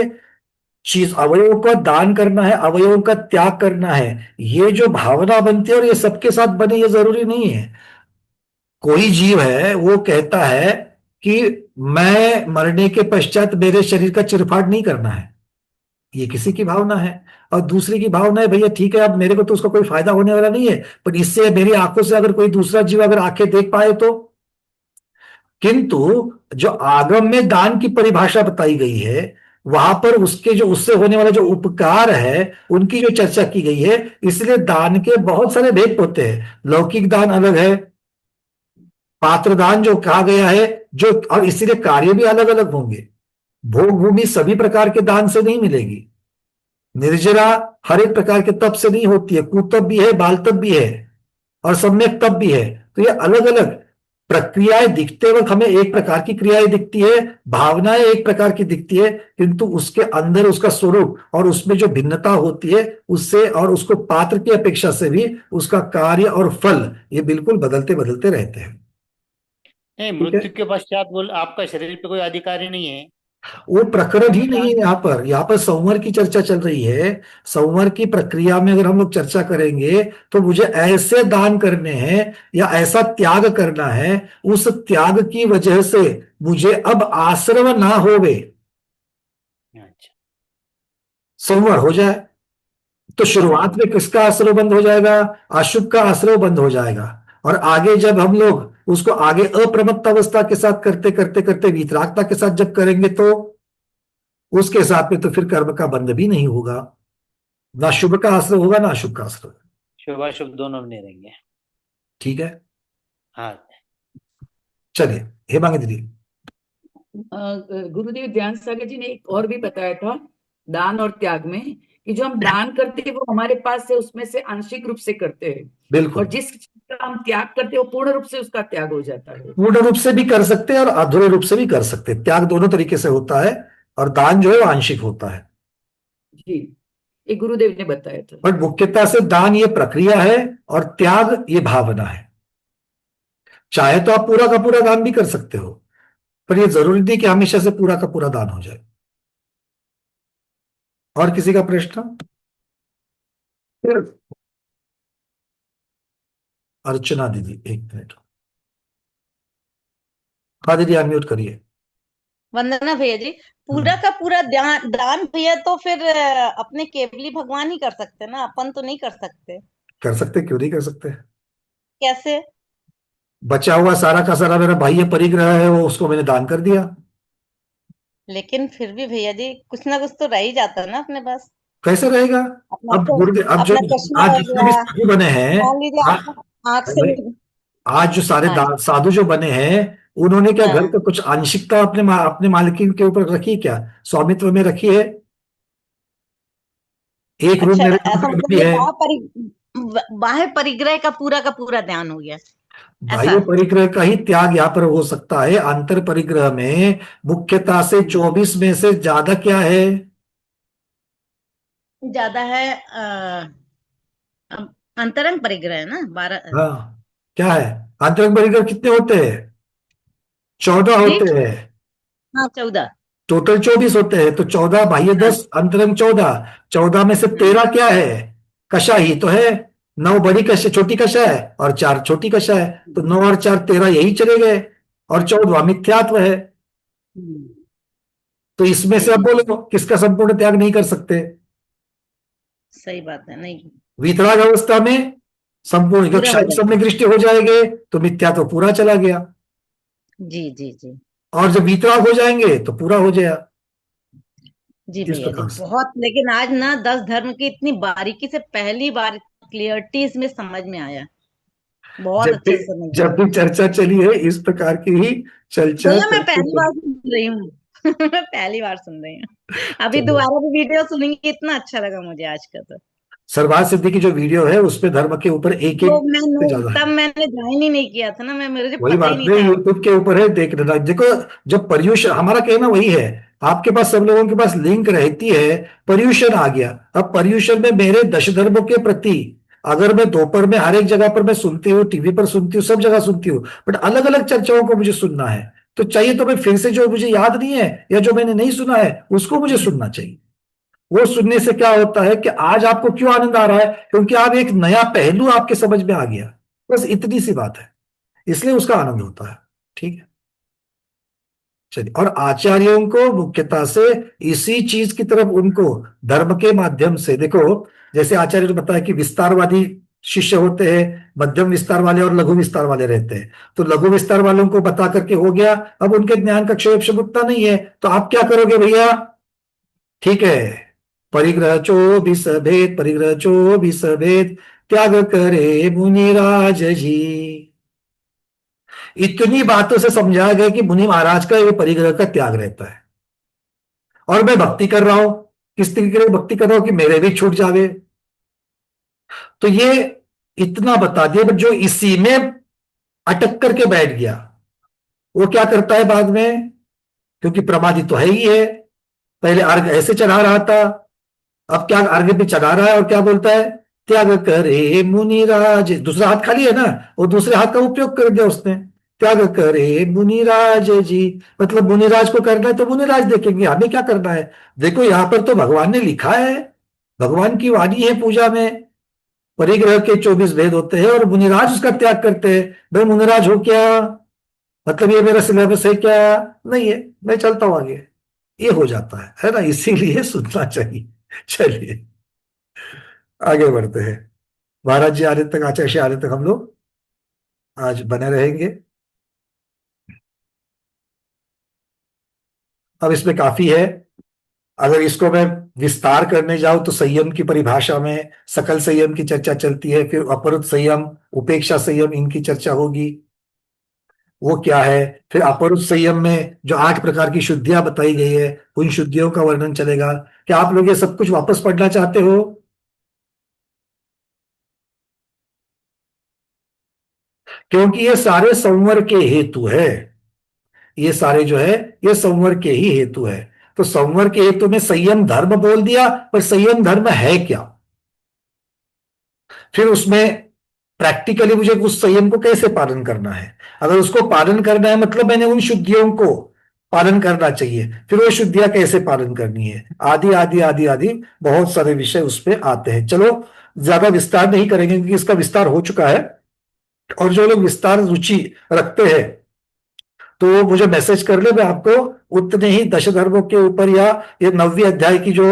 चीज अवयव का दान करना है, अवयव का त्याग करना है, ये जो भावना बनती है और ये सबके साथ बने, ये जरूरी नहीं है। कोई जीव है वो कहता है कि मैं मरने के पश्चात मेरे शरीर का चिरफाड़ नहीं करना है, ये किसी की भावना है। और दूसरी की भावना है भैया ठीक है, अब मेरे को तो उसका कोई फायदा होने वाला नहीं है, पर इससे मेरी आंखों से अगर कोई दूसरा जीव अगर आंखें देख पाए तो। किंतु जो आगम में दान की परिभाषा बताई गई है, वहां पर उसके जो उससे होने वाला जो उपकार है उनकी जो चर्चा की गई है, इसलिए दान के बहुत सारे भेद होते हैं। लौकिक दान अलग है, पात्र दान जो कहा गया है, जो और इसलिए कार्य भी अलग अलग होंगे। भोग भूमि सभी प्रकार के दान से नहीं मिलेगी, निर्जरा हर एक प्रकार के तप से नहीं होती है, कुतप भी है, बाल तप भी है और सम्यक तप भी है। तो ये अलग अलग प्रक्रियाएं दिखते वक्त हमें एक प्रकार की क्रियाएं दिखती है, भावनाएं एक प्रकार की दिखती है, किंतु उसके अंदर उसका स्वरूप और उसमें जो भिन्नता होती है उससे, और उसको पात्र की अपेक्षा से भी उसका कार्य और फल ये बिल्कुल बदलते बदलते रहते हैं। नहीं, ठीक है, मृत्यु के पश्चात बोल आपका शरीर पे कोई अधिकार ही नहीं है। वो प्रकरण ही नहीं है यहाँ पर संवर की चर्चा चल रही है। संवर की प्रक्रिया में अगर हम लोग चर्चा करेंगे तो मुझे ऐसे दान करने हैं या ऐसा त्याग करना है, उस त्याग की वजह से मुझे अब आश्रव ना होवे, संवर हो जाए। तो शुरुआत में किसका आश्रव बंद हो जाएगा? अशुभ का आश्रव बंद हो जाएगा। और आगे जब हम लोग उसको आगे अप्रमत्त अवस्था के साथ करते करते करते वितरागता के साथ जब करेंगे तो उसके साथ में तो फिर कर्म का बंध भी नहीं होगा, ना शुभ का आश्रय होगा ना अशुभ का आश्रय। शुभ अशुभ दोनों नहीं रहेंगे। ठीक है, हाँ चलिए हेमांगी दीदी। गुरुदेव ध्यान सागर जी ने एक और भी बताया था दान और त्याग में, कि जो हम दान करते हैं वो हमारे पास से उसमें से आंशिक रूप से करते हैं, बिल्कुल, और जिस चीज का हम त्याग करते हैं वो पूर्ण रूप से उसका त्याग हो जाता है। पूर्ण रूप से भी कर सकते हैं और अधूरे रूप से भी कर सकते हैं। त्याग दोनों तरीके से होता है और दान जो है वो आंशिक होता है। जी, ये गुरुदेव ने बताया था। बट मुख्यतः से दान ये प्रक्रिया है और त्याग ये भावना है। चाहे तो आप पूरा का पूरा दान भी कर सकते हो, पर ये जरूरी नहीं कि हमेशा से पूरा का पूरा दान हो जाए। और किसी का प्रश्न? अर्चना दीदी एक मिनट। हाँ दीदी अनम्यूट करिए। वंदना भैया जी, पूरा का पूरा दान दान भैया तो फिर अपने केवली भगवान ही कर सकते ना, अपन तो नहीं कर सकते। कर सकते, क्यों नहीं कर सकते? कैसे? बचा हुआ सारा का सारा मेरा बाह्य परिग्रह है, वो उसको मैंने दान कर दिया। लेकिन फिर भी भैया जी कुछ ना कुछ तो रह ही जाता है ना अपने पास। कैसे रहेगा? अब गुरुदेव, अब जो अपना चश्मा आज हो जितने भी गया, साधु बने हैं, मान लीजिए आँख से। आज जो सारे हाँ साधु जो बने हैं, उन्होंने क्या घर हाँ। का कुछ आंशिकता अपने मालिकिन के ऊपर रखी, क्या स्वामित्व में रखी है? एक रूम अच्छा, मेरे ऐसा भी मतलब ये है। बाह्य परिग्रह का पूरा ध्यान हो गया बाह्य ऐसा। परिग्रह का ही त्याग यहाँ पर हो सकता है। अंतर परिग्रह में मुख्यतः से 24 में से ज्यादा क्या है? ज्यादा है अंतरंग परिग्रह है ना 12। हाँ, क्या है? अंतरंग परिग्रह कितने होते हैं? 14 होते हैं। हाँ 14। टोटल 24 होते हैं, तो 14 बाह्य 10 अंतरंग 14। 14 में से 13 क्या है? कशा ही तो है। 9 बड़ी कशा, छोटी कशा है, और 4 छोटी कशा है। तो 9 और 4 13 यही चले गए, और 14वां मिथ्यात्व है। तो इसमें से अब बोलो किसका संपूर्ण त्याग नहीं कर सकते? सही बात है, नहीं वितराग अवस्था में संपूर्ण, पूरा हो क्षणिक जाता समय दृष्टि हो जाएंगे तो मिथ्यात्व पूरा चला गया, जी जी जी और जब वितराग हो जाएंगे तो पूरा हो जाएगा। जी इस भैया जी प्रकार से बहुत। लेकिन आज ना 10 धर्म की इतनी बारीकी से पहली बार क्लियरिटी इसमें समझ में आया, बहुत अच्छे से समझ में जब भी चर्चा चली है इस प्रकार की ही चर्चा भैया। मैं चलती पहली बार सुन रही हूँ मैं पहली बार सुन रही हूँ। अभी चलो। दोबारा भी वीडियो सुनेंगे, इतना अच्छा लगा मुझे आज का तो। सर्वार्थ सिद्धि की जो वीडियो है उसपे धर्म के ऊपर एक वो से ज्यादा है। तब मैंने ज्वाइन ही नहीं किया था ना, मैं मुझे वही पता ही बात नहीं नहीं, था। यूट्यूब के ऊपर है, देख लेना। देखो, जब पर्यूषण, हमारा कहना वही है, आपके पास सब लोगों के पास लिंक रहती है, पर्यूषण आ गया। अब पर्यूषण में मेरे दश धर्मों के प्रति, अगर मैं दोपहर में हर एक जगह पर मैं सुनती हूँ, टीवी पर सुनती हूँ, सब जगह सुनती हूँ, बट अलग अलग चर्चाओं को मुझे सुनना है, तो चाहिए तो मैं फिर से जो मुझे याद नहीं है या जो मैंने नहीं सुना है उसको मुझे सुनना चाहिए। वो सुनने से क्या होता है कि आज आपको क्यों आनंद आ रहा है, क्योंकि आप एक नया पहलू आपके समझ में आ गया, बस इतनी सी बात है, इसलिए उसका आनंद होता है। ठीक है, चलिए। और आचार्यों को मुख्यतः से इसी चीज की तरफ उनको धर्म के माध्यम से, देखो जैसे आचार्य ने बताया कि विस्तारवादी शिष्य होते हैं, मध्यम विस्तार वाले और लघु विस्तार वाले रहते हैं, तो लघु विस्तार वालों को बता करके हो गया, अब उनके ज्ञान का क्षय उतना नहीं है, तो आप क्या करोगे भैया? ठीक है, परिग्रह चो भी सभेद, परिग्रह चो भी सभेद, त्याग करे मुनिराज जी। इतनी बातों से समझाया गया कि मुनि महाराज का ये परिग्रह का त्याग रहता है। और मैं भक्ति कर रहा हूं, किस तरीके की भक्ति कर रहा हूं कि मेरे भी छूट जावे, तो ये इतना बता दिया। बट जो इसी में अटक करके बैठ गया वो क्या करता है बाद में, क्योंकि प्रमादी तो है ही है, पहले अर्घ ऐसे चढ़ा रहा था, अब क्या अर्घ भी चढ़ा रहा है और क्या बोलता है, त्याग करे मुनिराज, दूसरा हाथ खाली है ना, वो दूसरे हाथ का उपयोग कर दिया उसने, त्याग करे मुनिराज जी, मतलब मुनिराज को करना है तो मुनिराज देखेंगे, हमें क्या करना है। देखो यहां पर तो भगवान ने लिखा है, भगवान की वाणी है पूजा में, परिग्रह के 24 भेद होते हैं और मुनिराज उसका त्याग करते हैं। भाई मुनिराज हो क्या, मतलब ये मेरा सिलेबस है क्या? नहीं है, मैं चलता हूं आगे, ये हो जाता है ना, इसीलिए सुनना चाहिए। चलिए आगे बढ़ते हैं। महाराज जी आने तक, आचार्य जी आने तक हम लोग आज बने रहेंगे। अब इसमें काफी है, अगर इसको मैं विस्तार करने जाऊं तो संयम की परिभाषा में सकल संयम की चर्चा चलती है, फिर अपरुत संयम, उपेक्षा संयम, इनकी चर्चा होगी, वो क्या है। फिर अपरुत संयम में जो 8 प्रकार की शुद्धियां बताई गई है, उन शुद्धियों का वर्णन चलेगा। क्या आप लोग ये सब कुछ वापस पढ़ना चाहते हो? क्योंकि ये सारे संवर के हेतु है, ये सारे जो है ये संवर के ही हेतु है। तो संवर के हेतु में संयम धर्म बोल दिया, पर संयम धर्म है क्या, फिर उसमें प्रैक्टिकली मुझे उस संयम को कैसे पालन करना है। अगर उसको पालन करना है मतलब मैंने उन शुद्धियों को पालन करना चाहिए, फिर वो शुद्धियां कैसे पालन करनी है, आदि आदि आदि आदि बहुत सारे विषय उस पर आते हैं। चलो ज्यादा विस्तार नहीं करेंगे क्योंकि इसका विस्तार हो चुका है, और जो लोग विस्तार रुचि रखते हैं तो वो मुझे मैसेज कर ले, मैं आपको उतने ही दश धर्मों के ऊपर, या ये 9वीं अध्याय की जो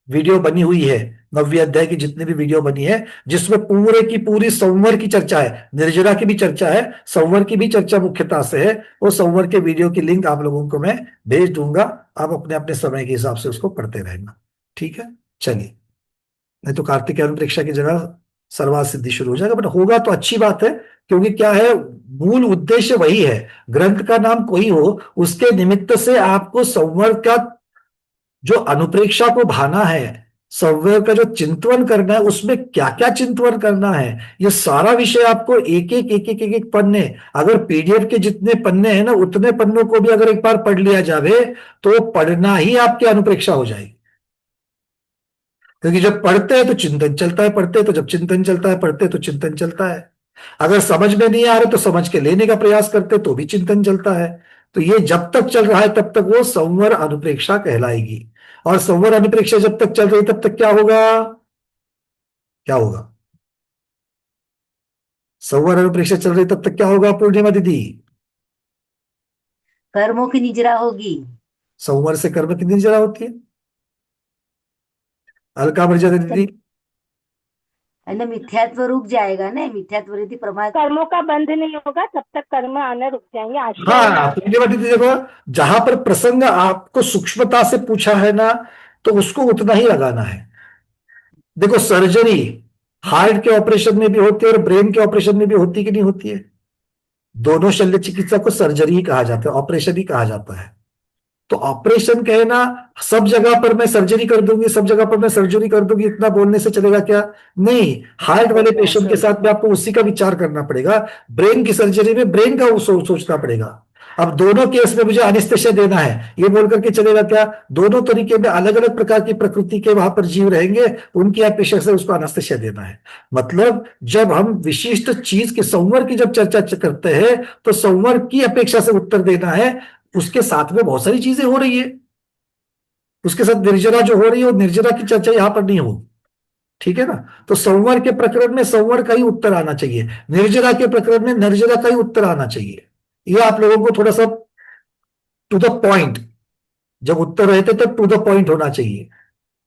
वीडियो बनी हुई है, 9वीं अध्याय की जितनी भी वीडियो बनी है, जिसमें पूरे की पूरी संवर की चर्चा है, निर्जरा की भी चर्चा है, संवर की भी चर्चा मुख्यता से है, वो संवर के वीडियो की लिंक आप लोगों को मैं भेज दूंगा, आप अपने अपने समय के हिसाब से उसको पढ़ते रहना। ठीक है, चलिए, नहीं तो कार्तिकेय परीक्षा की जगह सर्वार्थ सिद्धि शुरू हो जाएगा, बट होगा तो अच्छी बात है, क्योंकि क्या है, मूल उद्देश्य वही है, ग्रंथ का नाम कोई हो, उसके निमित्त से आपको संवर का जो अनुप्रेक्षा को भाना है, संवर का जो चिंतन करना है, उसमें क्या क्या चिंतन करना है, ये सारा विषय आपको एक एक एक एक एक एक पन्ने, अगर पीडीएफ के जितने पन्ने हैं ना, उतने पन्नों को भी अगर एक बार पढ़ लिया जावे तो पढ़ना ही आपकी अनुप्रेक्षा हो जाएगी। क्योंकि जब पढ़ते हैं तो चिंतन चलता है, पढ़ते हैं तो जब चिंतन चलता है, पढ़ते हैं तो चिंतन चलता है। अगर समझ में नहीं आ रहा तो समझ के लेने का प्रयास करते तो भी चिंतन चलता है। तो ये जब तक चल रहा है तब तक वो संवर अनुप्रेक्षा कहलाएगी, और संवर अनुप्रेक्षा जब तक चल रही तब तक क्या होगा, क्या होगा, संवर अनुप्रेक्षा चल रही तब तक क्या होगा पूर्णिमा दीदी? कर्मों की निजरा होगी। संवर से कर्म की निजरा होती है, अलका मर्यादा दीदी? ना मिथ्यात्व रुक जाएगा ना, मिथ्यात्व रीति प्रमाद, कर्मों का बंध नहीं होगा तब तक कर्म आना रुक जाएंगे। हाँ, पूर्णिमा दीदी देखो, जहां पर प्रसंग आपको सूक्ष्मता से पूछा है ना, तो उसको उतना ही लगाना है। देखो सर्जरी हार्ट के ऑपरेशन में भी होती है और ब्रेन के ऑपरेशन में भी होती कि नहीं होती है, दोनों शल्य चिकित्सा को सर्जरी ही कहा जाता है, ऑपरेशन ही कहा जाता है। तो ऑपरेशन कहना सब जगह पर मैं सर्जरी कर दूंगी, सब जगह पर मैं सर्जरी कर दूंगी, इतना बोलने से चलेगा क्या? नहीं, हार्ट वाले पेशेंट के साथ में आपको उसी का विचार करना पड़ेगा। ब्रेन की सर्जरी में ब्रेन का सोचना पड़ेगा। अब दोनों केस में मुझे अनिस्तेशिया देना है, ये बोल करके चलेगा क्या? दोनों तरीके में अलग अलग प्रकार की प्रकृति के वहां पर जीव रहेंगे, उनकी अपेक्षा से उसको अनिस्तेशिया देना है। मतलब जब हम विशिष्ट चीज के संवर की जब चर्चा करते हैं तो संवर की अपेक्षा से उत्तर देना है। उसके साथ में बहुत सारी चीजें हो रही है, उसके साथ निर्जरा जो हो रही है, वो निर्जरा की चर्चा यहां पर नहीं होगी, ठीक है ना? तो संवर के प्रकरण में संवर का ही उत्तर आना चाहिए, निर्जरा के प्रकरण में निर्जरा का ही उत्तर आना चाहिए। ये आप लोगों को थोड़ा सा टू द पॉइंट, जब उत्तर रहते तब टू द पॉइंट होना चाहिए।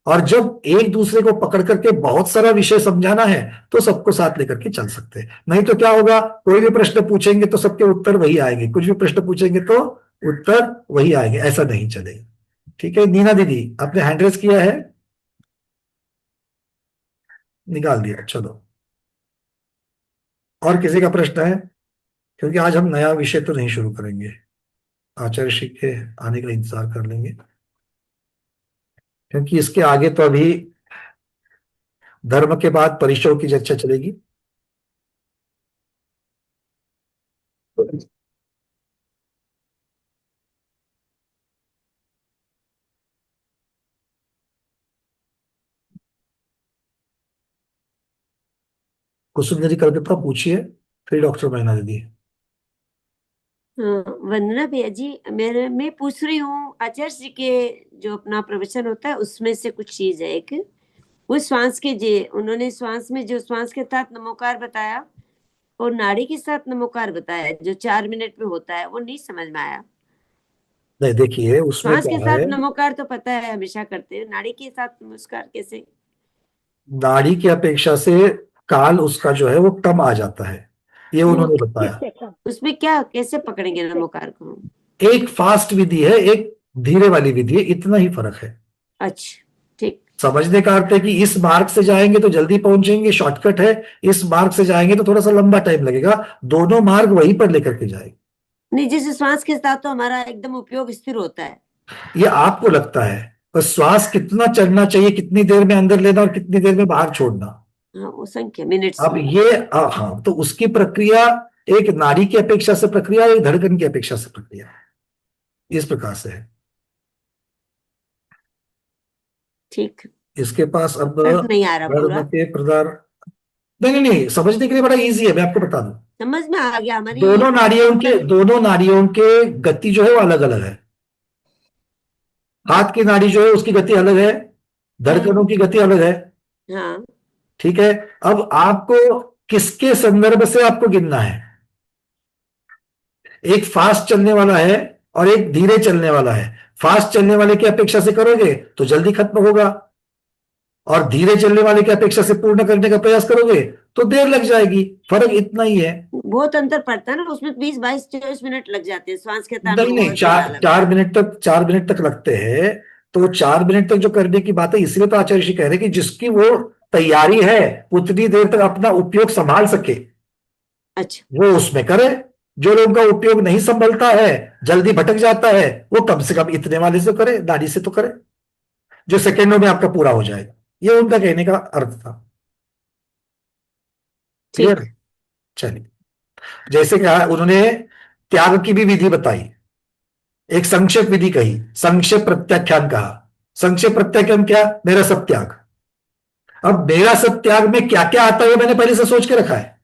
और जब एक दूसरे को पकड़ करके बहुत सारा विषय समझाना है तो सबको साथ लेकर के चल सकते हैं। नहीं तो क्या होगा, कोई भी प्रश्न पूछेंगे तो सबके उत्तर वही आएंगे, कुछ भी प्रश्न पूछेंगे तो उत्तर वही आएंगे, ऐसा नहीं चलेगा। ठीक है, नीना दीदी आपने हैंड रेज किया है, निकाल दिया, चलो। और किसी का प्रश्न है? क्योंकि आज हम नया विषय तो नहीं शुरू करेंगे, आचार्य श्री के आने का इंतजार कर लेंगे, क्योंकि इसके आगे तो अभी धर्म के बाद परिचयों की चर्चा चलेगी। कुसुम दीदी कलकत्ता पूछिए, फिर डॉक्टर मैना दीदी। वंदना भैया जी, मैं पूछ रही हूँ आचार्य जी के जो अपना प्रवचन होता है उसमें से कुछ चीज है। एक वो श्वास के जे उन्होंने श्वास में जो श्वास के साथ नमोकार बताया और नाड़ी के साथ नमोकार बताया जो 4 मिनट में होता है, वो नहीं समझ में आया। नहीं देखिए, उसमें श्वास के क्या साथ है, नमोकार तो पता है हमेशा करते हैं, नाड़ी के साथ नमस्कार कैसे? नाड़ी की अपेक्षा से काल उसका जो है वो कम आ जाता है, ये उन्होंने बताया। उसमें क्या कैसे पकड़ेंगे नमोकार को? एक फास्ट विधि है, एक धीरे वाली विधि है, इतना ही फर्क है। अच्छा, ठीक। समझने का अर्थ है कि इस मार्ग से जाएंगे तो जल्दी पहुंचेंगे, शॉर्टकट है, इस मार्ग से जाएंगे तो थोड़ा सा लंबा टाइम लगेगा, दोनों मार्ग वहीं पर लेकर के जाएंगे। नहीं, जैसे श्वास के साथ तो हमारा एकदम उपयोग स्थिर होता है, ये आपको लगता है, पर श्वास कितना चढ़ना चाहिए, कितनी देर में अंदर लेना और कितनी देर में बाहर छोड़ना, हाँ, वो संख्या मिनट्स अब में। ये हाँ, तो उसकी प्रक्रिया एक नाड़ी की अपेक्षा से प्रक्रिया, एक धड़कन की अपेक्षा से प्रक्रिया इस प्रकार से है। ठीक, इसके पास अब अर्थ नहीं आ रहा धर्म पूरा, के प्रदार, नहीं, समझने के लिए बड़ा इजी है, मैं आपको बता दूं। समझ में आ गया हमारी दोनों नाड़ियों के गति जो है वो अलग अलग है। हाथ की नाड़ी जो है उसकी गति अलग है, धड़कनों की गति अलग है, हाँ, ठीक है। अब आपको किसके संदर्भ से आपको गिनना है? एक फास्ट चलने वाला है और एक धीरे चलने वाला है। फास्ट चलने वाले की अपेक्षा से करोगे तो जल्दी खत्म होगा, और धीरे चलने वाले की अपेक्षा से पूर्ण करने का प्रयास करोगे तो देर लग जाएगी। फर्क इतना ही है, बहुत अंतर पड़ता है ना उसमें, 20, 22, 24 मिनट लग जाते हैं श्वास के तान नहीं, 4 मिनट तक लगते हैं। तो 4 मिनट तक जो करने की बात है, इसलिए तो आचार्य जी कह रहे हैं कि जिसकी वो तैयारी है उतनी देर तक अपना उपयोग संभाल सके, अच्छा, वो उसमें करे। जो लोगों का उपयोग नहीं संभलता है, जल्दी भटक जाता है, वो कम से कम इतने वाले से करे, नाड़ी से तो करे, जो सेकेंडों में आपका पूरा हो जाएगा। ये उनका कहने का अर्थ था। क्लियर? चलिए, जैसे कहा उन्होंने त्याग की भी विधि बताई, एक संक्षेप विधि कही, संक्षेप प्रत्याख्यान कहा। संक्षेप प्रत्याख्यान क्या? मेरा सब त्याग। अब मेरा सब त्याग में क्या क्या आता है मैंने पहले से सोच के रखा है,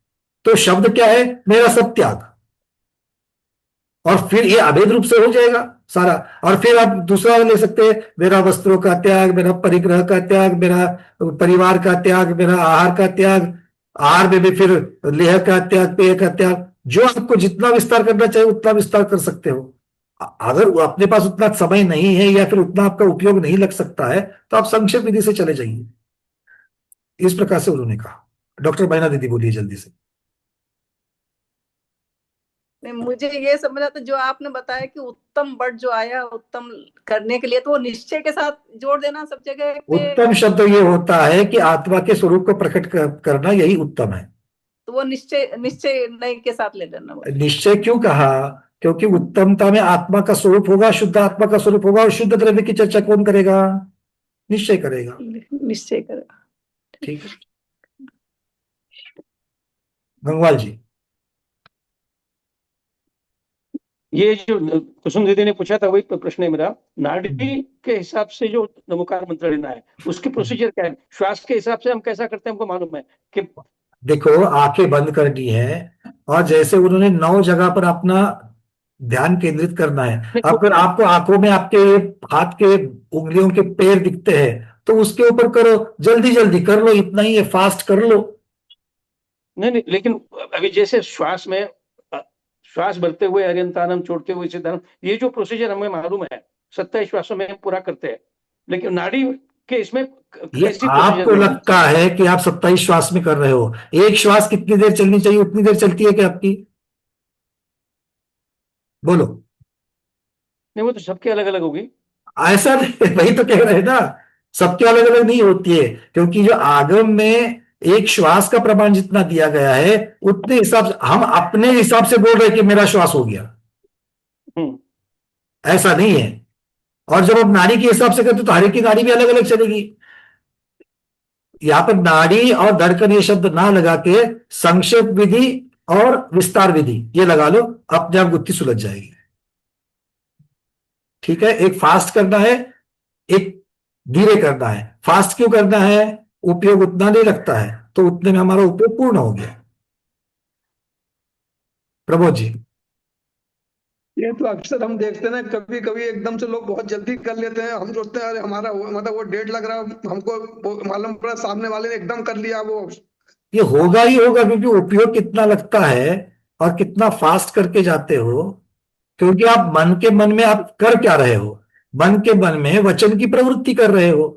तो शब्द क्या है? मेरा सब त्याग, और फिर ये अभेद रूप से हो जाएगा सारा। और फिर आप दूसरा ले सकते हैं, मेरा वस्त्रों का त्याग, मेरा परिग्रह का त्याग, मेरा परिवार का त्याग, मेरा आहार का त्याग, आहार में भी फिर लेह का त्याग, पेय का त्याग। जो आपको जितना विस्तार करना चाहिए उतना विस्तार कर सकते हो। अगर अपने पास उतना समय नहीं है या फिर उतना आपका उपयोग नहीं लग सकता है तो आप संक्षेप विधि से चले जाइए। इस प्रकार से उन्होंने कहा। डॉक्टर मैना दीदी बोलिए जल्दी से। नहीं, मुझे ये समझ आता जो आपने बताया कि उत्तम वर्ड जो आया उत्तम करने के लिए, तो वो निश्चय के साथ जोड़ देना सब जगह पे। उत्तम शब्द ये होता है कि आत्मा के स्वरूप को प्रकट करना, यही उत्तम है। तो वो निश्चय नहीं के साथ ले लेना। निश्चय क्यों कहा? क्योंकि उत्तमता में आत्मा का स्वरूप होगा, शुद्ध आत्मा का स्वरूप होगा, और शुद्ध द्रव्य की चर्चा कौन करेगा? निश्चय करेगा। निश्चय करेगा। ठीक है गंगवाल जी। ये जो कुसुम दीदी ने पूछा था वही प्रश्न है मेरा। नाड़ी के हिसाब से जो नमोकार मंत्र लेना है उसकी प्रोसीजर क्या है? श्वास के हिसाब से हम कैसा करते हैं हमको मालूम है कि देखो, आंखें बंद करनी है और जैसे उन्होंने 9 जगह पर अपना ध्यान केंद्रित करना है। अब अगर आपको आंखों में आपके हाथ के उंगलियों के पैर दिखते हैं तो उसके ऊपर करो, जल्दी जल्दी कर लो, इतना ही है, फास्ट कर लो। नहीं, लेकिन अभी जैसे श्वास भरते हुए हरियंतानम, छोड़ते हुए सिद्धानम, ये जो प्रोसीजर हमें मालूम है 27 श्वासों में हम पूरा करते हैं, लेकिन नाड़ी के इसमें ये कैसी आपको प्रोसीजर लगता है कि आप 27 श्वास में कर रहे हो। एक श्वास कितनी देर चलनी चाहिए, उतनी देर चलती है क्या आपकी? बोलो। नहीं, वो तो सबके अलग अलग होगी। ऐसा नहीं, वही तो कह रहे हैं ना, सबके अलग अलग नहीं होती है, क्योंकि जो आगम में एक श्वास का प्रमाण जितना दिया गया है उतने हिसाब से हम अपने हिसाब से बोल रहे हैं कि मेरा श्वास हो गया, ऐसा नहीं है। और जब हम नाड़ी के हिसाब से करते तो हर एक की नाड़ी भी अलग अलग चलेगी। यहां पर नाड़ी और धड़कन ये शब्द ना लगा के संक्षेप विधि और विस्तार विधि ये लगा लो, अपने आप गुत्थी सुलझ जाएगी। ठीक है, एक फास्ट करना है, एक धीरे करना है। फास्ट क्यों करना है? उपयोग उतना नहीं लगता है, तो उतने में हमारा उपयोग पूर्ण हो गया। प्रमोद जी। ये तो अक्सर हम देखते हैं ना, कभी कभी एकदम से लोग बहुत जल्दी कर लेते हैं, हम सोचते हैं अरे हमारा मतलब वो डेट लग रहा है, हमको मालूम पड़ा सामने वाले ने एकदम कर लिया। वो ये होगा ही होगा, क्योंकि उपयोग कितना लगता है और कितना फास्ट करके जाते हो। क्योंकि आप मन के मन में आप कर क्या रहे हो? मन के मन में वचन की प्रवृत्ति कर रहे हो,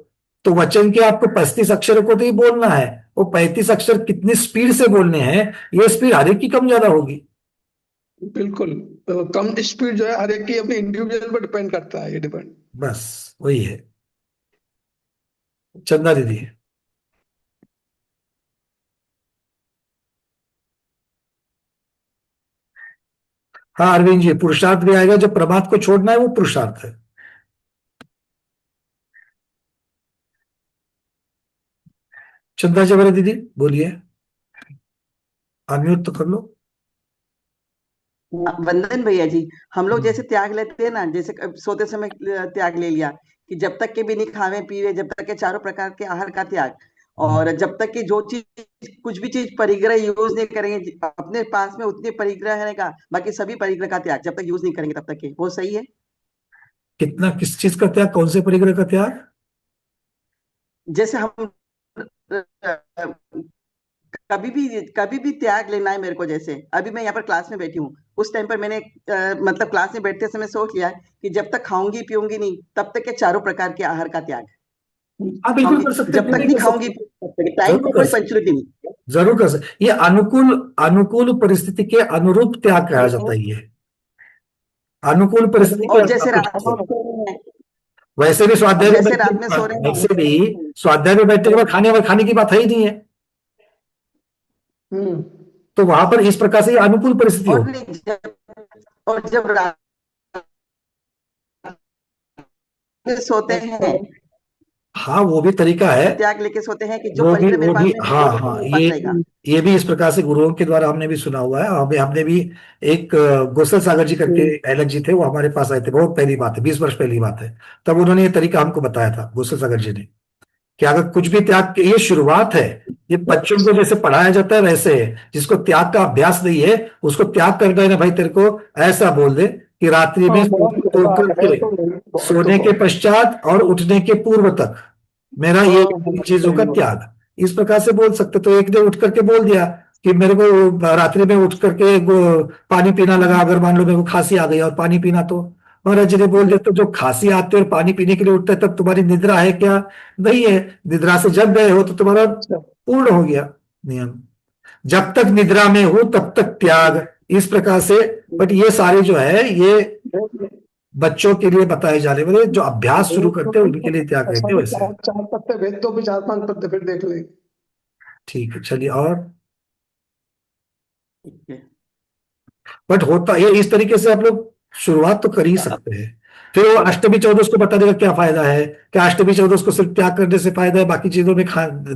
तो वचन के आपको 35 अक्षरों को तो ही बोलना है। वो 35 अक्षर कितनी स्पीड से बोलने हैं, ये स्पीड हर एक की कम ज्यादा होगी। बिल्कुल, तो कम स्पीड जो है हर एक की अपनी इंडिविजुअल पर डिपेंड करता है, ये डिपेंड। बस वही है। चंदा दीदी। हाँ अरविंद जी, पुरुषार्थ भी आएगा। जब प्रमाद को छोड़ना है वो पुरुषार्थ है। चंदा जबरे दीदी बोलिए, अनम्यूट तो कर लो। वंदन भैया जी, हम लोग जैसे त्याग लेते हैं ना, जैसे सोते समय त्याग ले लिया कि जब तक के भी नहीं खावे पीवे, जब तक के चारों प्रकार के आहार का त्याग, और जब तक कि जो चीज कुछ भी चीज परिग्रह यूज नहीं करेंगे अपने पास में उतने परिग्रह रहने का, बाकी सभी परिग्रह का त्याग जब तक यूज नहीं करेंगे तब तक के, वो सही है? कितना, किस चीज का त्याग, कौन से परिग्रह का त्याग? जैसे हम कभी भी त्याग लेना है मेरे को, जैसे अभी मैं यहाँ पर क्लास में बैठी हूँ, उस टाइम पर मैंने मतलब क्लास में बैठते समय सोच लिया कि जब तक खाऊंगी पीऊंगी नहीं तब तक के चारों प्रकार के आहार का त्याग। हाँ बिल्कुल कर सकते, जब तक नहीं खाऊंगी टाइम में कोई पंचुलिटी नहीं। जरूर कर सकते। ये अनुकूल परिस्थिति के अनुरूप त्याग कहा जाता है। ये अनुकूल परिस्थिति और जैसे वैसे भी स्वाध्याय में जैसे रात में सो रहे हैं, वैसे भी स्वाध्याय में बैठने के बाद खाने की बात है ही नहीं है, तो वहां पर इस प्रकार से अनुकूल परिस्थिति हो। और जब रात में सोते हैं, हाँ वो भी तरीका है, त्याग लेके सोते हैं कि जो वो परिग्रह मेरे पास में हाँ ये भी इस प्रकार से गुरुओं के द्वारा हमने भी सुना हुआ है। हमने भी एक गोसल सागर जी करके अलग जी थे, वो हमारे पास आए थे, बहुत पहली बात है, 20 वर्ष पहली बात है, तब उन्होंने ये तरीका हमको बताया था गोसल सागर जी ने, कि अगर कुछ भी त्याग, ये शुरुआत है, ये बच्चों को जैसे पढ़ाया जाता है वैसे है। जिसको त्याग का अभ्यास नहीं है उसको त्याग करना है ना भाई, तेरे को ऐसा बोल दे कि रात्रि में सोने के पश्चात और उठने के पूर्व तक मेरा ये चीजों का त्याग, इस प्रकार से बोल सकते। तो एक ने उठ करके बोल दिया कि मेरे को रात्रि में उठ करके पानी पीना लगा, अगर मान लो मेरे को खांसी आ गई और पानी पीना, तो महाराज जी ने बोल दिया तो जो खांसी आते और पानी पीने के लिए उठते तब तुम्हारी निद्रा है क्या? नहीं है। निद्रा से जग गए हो तो तुम्हारा पूर्ण हो गया नियम। जब तक निद्रा में हो तब तक त्याग, इस प्रकार से। बट ये सारे जो है ये बच्चों के लिए बताए जाने वाले, जो अभ्यास शुरू करते हैं उनके लिए त्याग रहते हैं वैसे। 4 पत्ते भेज दो, भी 4-5 पत्ते फिर देख लेंगे। ठीक है, चलिए। और बट होता ये इस तरीके से आप लोग शुरुआत तो कर ही सकते हैं। फिर वो अष्टमी चौदस को बता देगा क्या फायदा है, क्या अष्टमी चौदस को सिर्फ त्याग करने से फायदा है, बाकी चीजों में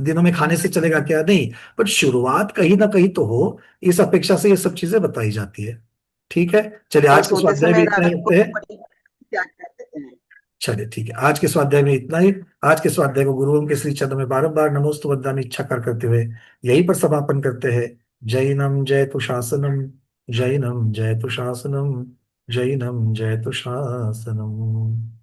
दिनों में खाने से चलेगा क्या, नहीं। बट शुरुआत कहीं ना कहीं तो हो, इस अपेक्षा से ये सब चीजें बताई जाती है। ठीक है, चलिए और आज के सोते स्वाध्याय में समय इतना ही रात को रखते हैं। त्याग कर देते हैं। चलिए ठीक है, आज के स्वाध्याय में इतना ही। आज के स्वाध्याय को गुरुओं के श्री चरण में बारंबार नमोस्तु वंदनामि इच्छा करते हुए यहीं पर समापन करते हैं। जैनम जयतु शासनम, जैनम जयतु शासनम, जैनम जयतु शासनम।